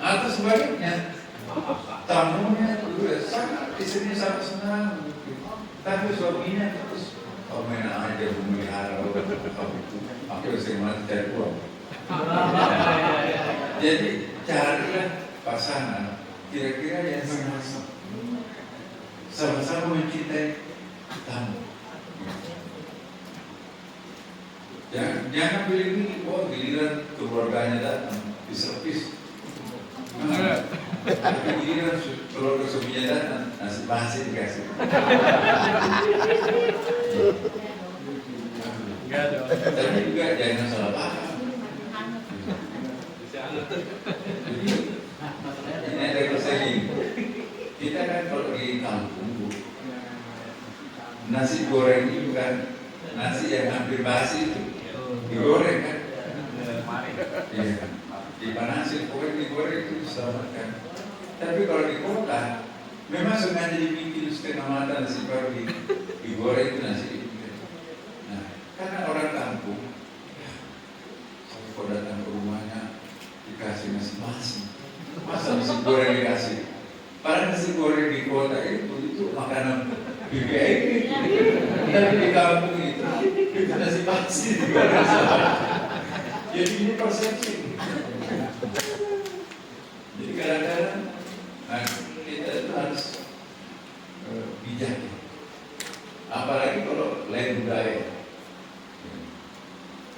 Atau sebaliknya, tamunya juga sangat, istrinya sangat senang, tapi suaminya terus main aja memelihara aku sering mati cari uang. Jadi carilah pasangan kira-kira yang sama-sama mencintai tamu. Jangan pilih oh giliran keluarganya datang diservis. Tapi giliran keluarga suaminya datang nasi basi dikasih. Tapi juga jangan salah paham. Ini ada kesalahan. Kita kan kalau di kampung, nasi goreng itu bukan nasi yang hampir basi itu, digoreng kan? Iya, dipanasin, pokoknya digoreng itu diselamatkan. Tapi kalau di kota, memang sengaja dibikin setengah mata nasi baru digoreng itu nasi itu. Nah, karena orang kampung, saya kalau datang ke rumahnya dikasih nasi basi. Masa nasi goreng dikasih? Padahal nasi goreng di kota itu makanan VIP. Tapi di kampung itu nasi basi. Jadi ini persepsi. Jadi kadang-kadang kita itu harus bijak. Apalagi kalau lain budaya.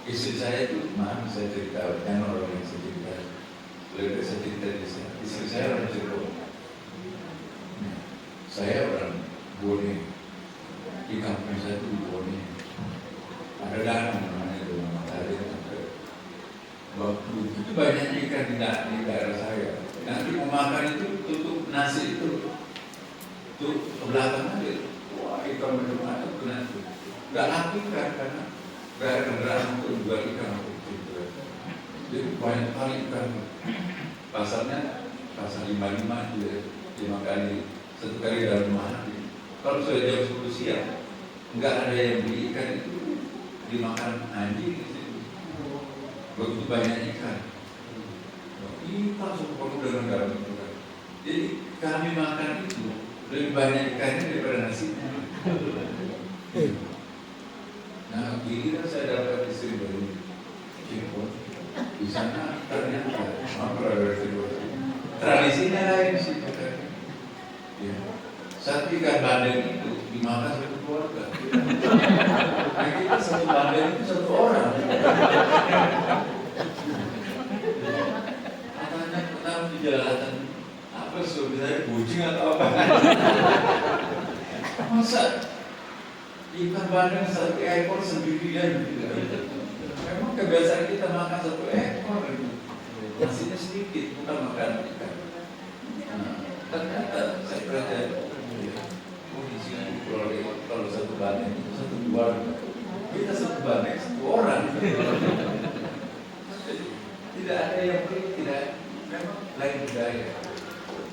Istri saya itu, maaf saya cerita, jangan orang yang saya cerita. Lebih saya cerita di sana. Istri saya orang Cirebon. Saya orang Bone. Di kampung saya itu di Bone. Ada danau namanya itu, matahari. Waktu itu banyak ikan di daerah saya. Nanti mau makan itu tutup nasi itu, tuh ke belakang aja. Wah ikan benar-benar itu kena itu. Gak laku kan karena gak ada kendaraan untuk jual ikan gitu. Jadi banyak kali ikan. Pasarnya pasar 55 gitu ya, 5 kali, 1 kali dalam 5 hari. Kalau sudah jam 10 siang, nggak ada yang beli ikan itu dimakan anjing di situ. Begitu banyak ikan. Ikan suka dengan garam itu kan. Jadi kami makan itu lebih banyak ikannya daripada nasinya. Nah, giliran saya dapat istri baru Cirebon. Di sana ternyata tradisinya lain sih katanya. Ya. Satu ikan bandeng itu dimakan satu keluarga. Nah, kita satu bandeng itu satu orang. Katanya pertama di jalan apa apa suami saya kucing atau apa? Masa ikan bandeng satu ekor sendirian gitu. Memang kebiasaan kita makan satu ekor gitu. Nasinya sedikit, bukan makan ikan. Nah, ternyata saya pelajari, oh di sini kalau satu bandeng itu satu keluarga. Kita satu bandeng satu orang. Tidak ada yang tidak, memang lain budaya.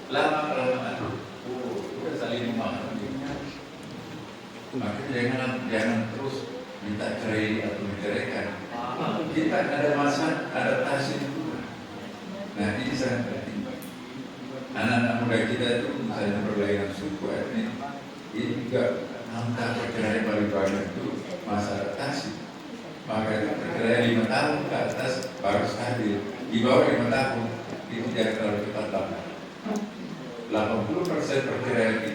Lama kelamaan, kita saling memahami. Makanya jangan terus minta cerai atau menceraikan. Kita ada masa adaptasi juga. Nah ini sangat penting. Anak-anak muda kita itu misalnya berlainan suku etnis, ini juga angka perceraian paling banyak itu masa adaptasi. Maka itu perceraian 5 tahun ke atas baru stabil. Di bawah 5 tahun itu jangan terlalu cepat banget. 80% perceraian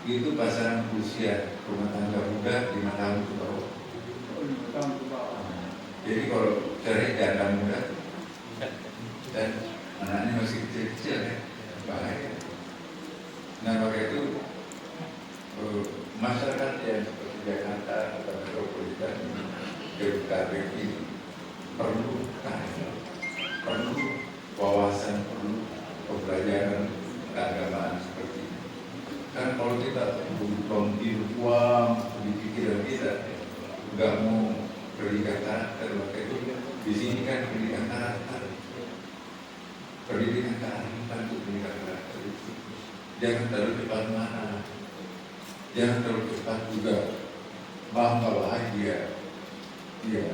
itu pasangan usia rumah tangga muda 5 tahun ke bawah. Jadi kalau cerai janda muda dan anaknya masih kecil-kecil ya, bahaya. Nah maka itu masyarakat yang seperti Jakarta atau metropolitan Jabodetabek ini perlu kajian, perlu wawasan, perlu pembelajaran keagamaan seperti ini. Karena kalau kita buang uang di pikiran kita, nggak mau pendidikan karakter, maka itu di sini kan pendidikan karakter, pendidikan kearifan itu pendidikan karakter itu. Jangan terlalu cepat marah, jangan terlalu cepat juga bangga bahagia, ya.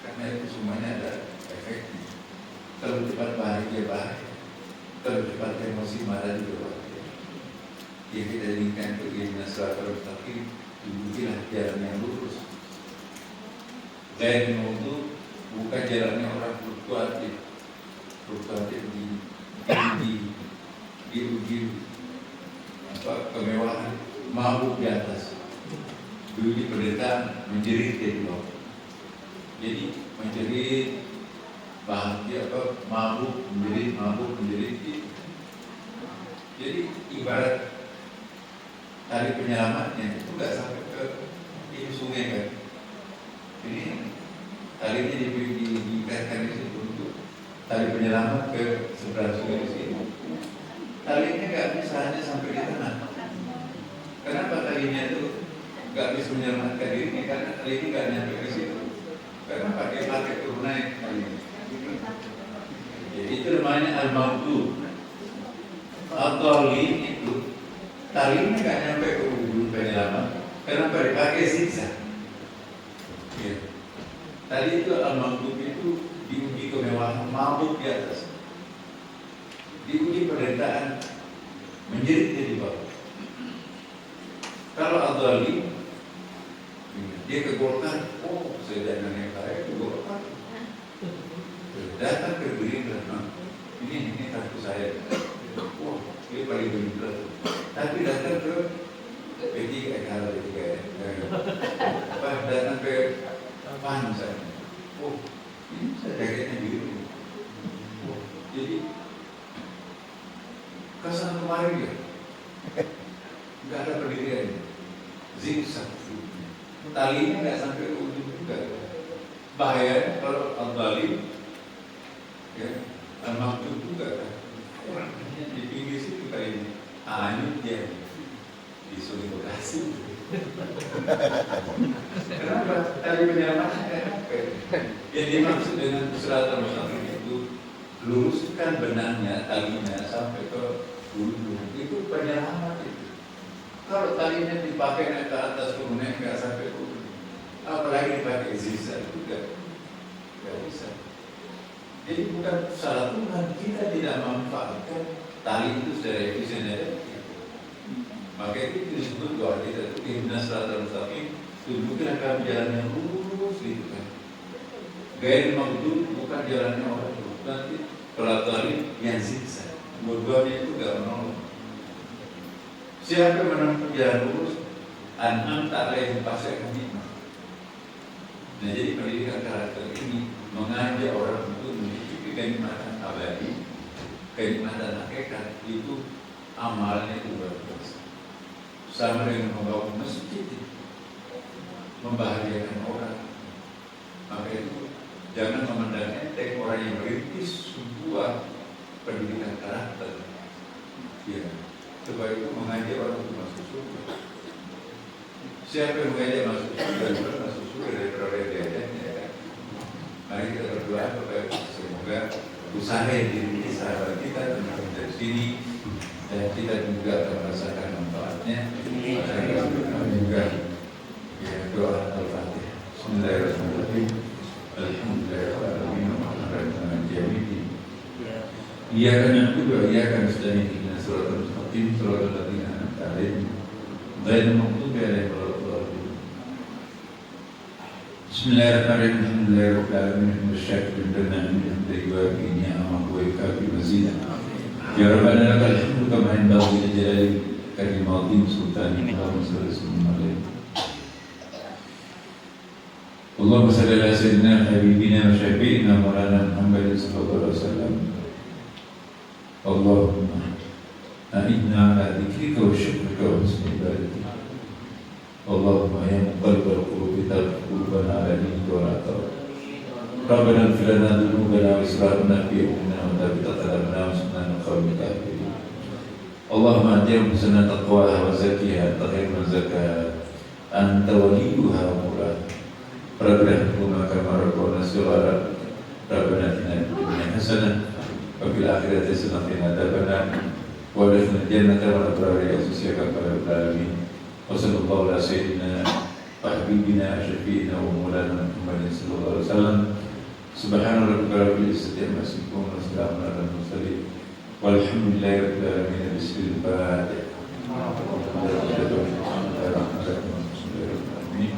Karena itu semuanya ada efeknya. Terlalu cepat bahagia bahaya, terlalu cepat emosi marah juga bahaya. Yang kita inginkan untuk dirinya selalu mustaqim, tunjukilah jalan yang lurus. Dan itu bukan jalannya orang fluktuatif, fluktuatif diuji apa kemewahan, mabuk di atas, diuji penderitaan, menjerit di bawah. Jadi menjerit bahagia apa mabuk menjerit gitu. Jadi ibarat tali penyelamatnya itu nggak sampai ke ini sungai kan. Ini talinya diikatkan di situ untuk tali penyelamat ke seberang sungai di sini. Talinya nggak bisa hanya sampai di tengah. Kenapa talinya itu nggak bisa menyelamatkan dirinya? Karena tali ini nggak nyampe ke situ. Karena pakai turun naik talinya. Jadi itu namanya al-mawdu. Al-Dhalin itu talinya nggak nyampe ke ujung penyelamat. Kenapa dipakai siksa? Ya. Tadi itu al-mawdu itu diuji kemewahan, mabuk di atas, diuji penderitaan, menjerit di bawah. Kalau al-Dhalin dia ke Golkar, oh sedangkan yang kaya ke Golkar, datang ke Gerindra, ini kartu saya, wah ini paling Gerindra, tapi datang ke P3 kalau P3 datang ke PAN misalnya, oh ini saya jaketnya biru, oh, jadi kesan kemarin ya, nggak ada pendirian, zigzag. Talinya nggak sampai ke ujung juga. Bahaya kalau al-Dhalin, ya, al-Maktub juga kan. Orangnya di pinggir situ kayak ini, anyut dia di Sungai Bekasi. Kenapa? Tali penyelamatnya nggak sampai. Yang dimaksud dengan Siratal Mustaqim itu luruskan benangnya, talinya sampai ke ujung. Itu penyelamat itu. Kalau talinya dipakai naik ke atas kemudian nggak sampai ke ujung, apalagi dipakai zigzag juga nggak bisa. Jadi bukan salah Tuhan, kita tidak memanfaatkan tali itu secara efisien dan efektif. Maka itu disebut doa kita itu ihdinas siratal mustaqim, tunjukkan kami jalan yang lurus gitu kan. Ghairil maghdub bukan jalannya orang lurus, nanti pelatari yang zigzag. Dua-duanya itu nggak menolong. Siapa menempuh jalan lurus, an'amta alaihim fasai'un nikmah. Nah jadi pendidikan karakter ini mengajak orang untuk memiliki kenikmatan abadi kenikmatan hakikat itu amalnya itu luar biasa. Sama dengan membangun masjid, membahagiakan orang. Maka itu jangan memandang enteng orang yang merintis sebuah pendidikan karakter. Ya, sebab itu mengajak orang untuk masuk surga. Siapa yang mengajak masuk surga, bukan masuk surga dari peroleh diajaknya. Ya. Mari kita berdoa supaya semoga usaha yang dirintis sahabat kita tentang dari sini dan kita juga akan merasakan manfaatnya. Kami juga ya doa al-fatihah. Bismillahirrahmanirrahim. Alhamdulillahirrahmanirrahim. Alhamdulillahirrahmanirrahim. Iyyaka na'budu wa iyyaka nasta'in. Ihdinas siratal mustaqim. Siratal ladzina an'amta 'alaihim ghairil maghdubi 'alaihim waladdallin. Bismillahirrahmanirrahim. Alhamdulillahirabbil alamin. Wasyakirin lana hamdan yuwafi ni'amahu wa yukafi mazidah. Ya Rabbana lakal hamdu kama yanbaghi li jalali karim 'azim sultanik. Allahumma shalli wa sallim. Allahumma salli ala sayyidina habibina wa syafi'ina maulana Muhammad sallallahu alaihi wasallam. Allahumma a'inna ala dzikrika wa syukrika wa husni ibadatika. Allahumma ya muqallibal qulubi thabbit qulubana ala dinika wa la ta'ala. Rabbana ighfir lana dhunubana wa israfana fi amrina wa thabbit aqdamana wa sunna al-qawmi kafirin. Allahumma ati anfusana taqwaha wa zakkiha anta khairu man zakkaha anta waliyuha wa mawlaha. Rabbana ighfir kama rabbana shighara. Rabbana atina fid dunya hasanah wa fil akhirati hasanah wa qina adzabannar. Wa adkhilna jannata ma'al abrar ya rabbal alamin. Wa sallallahu ala sayyidina wa habibina syafi'ina wa maulana Muhammadin sallallahu alaihi wasallam. Subhana rabbika rabbil izzati amma yasifun wa salamun alal mursalin. Walhamdulillahi rabbil alamin. Bismillahirrahmanirrahim.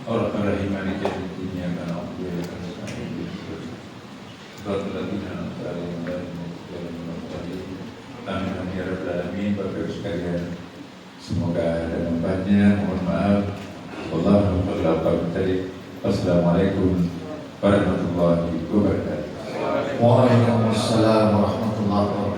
Ar-Rahman Maliki Yawmiddin. Iyyaka na'budu wa iyyaka nasta'in. Shiratal ladzina an'amta 'alaihim ghairil maghdubi 'alaihim waladdallin. Amin ya rabbal alamin. Bapak Ibu sekalian, semoga ada manfaatnya. Mohon maaf. Wallahu a'lam. Wassalamualaikum warahmatullahi wabarakatuh. Waalaikumsalam warahmatullahi wabarakatuh.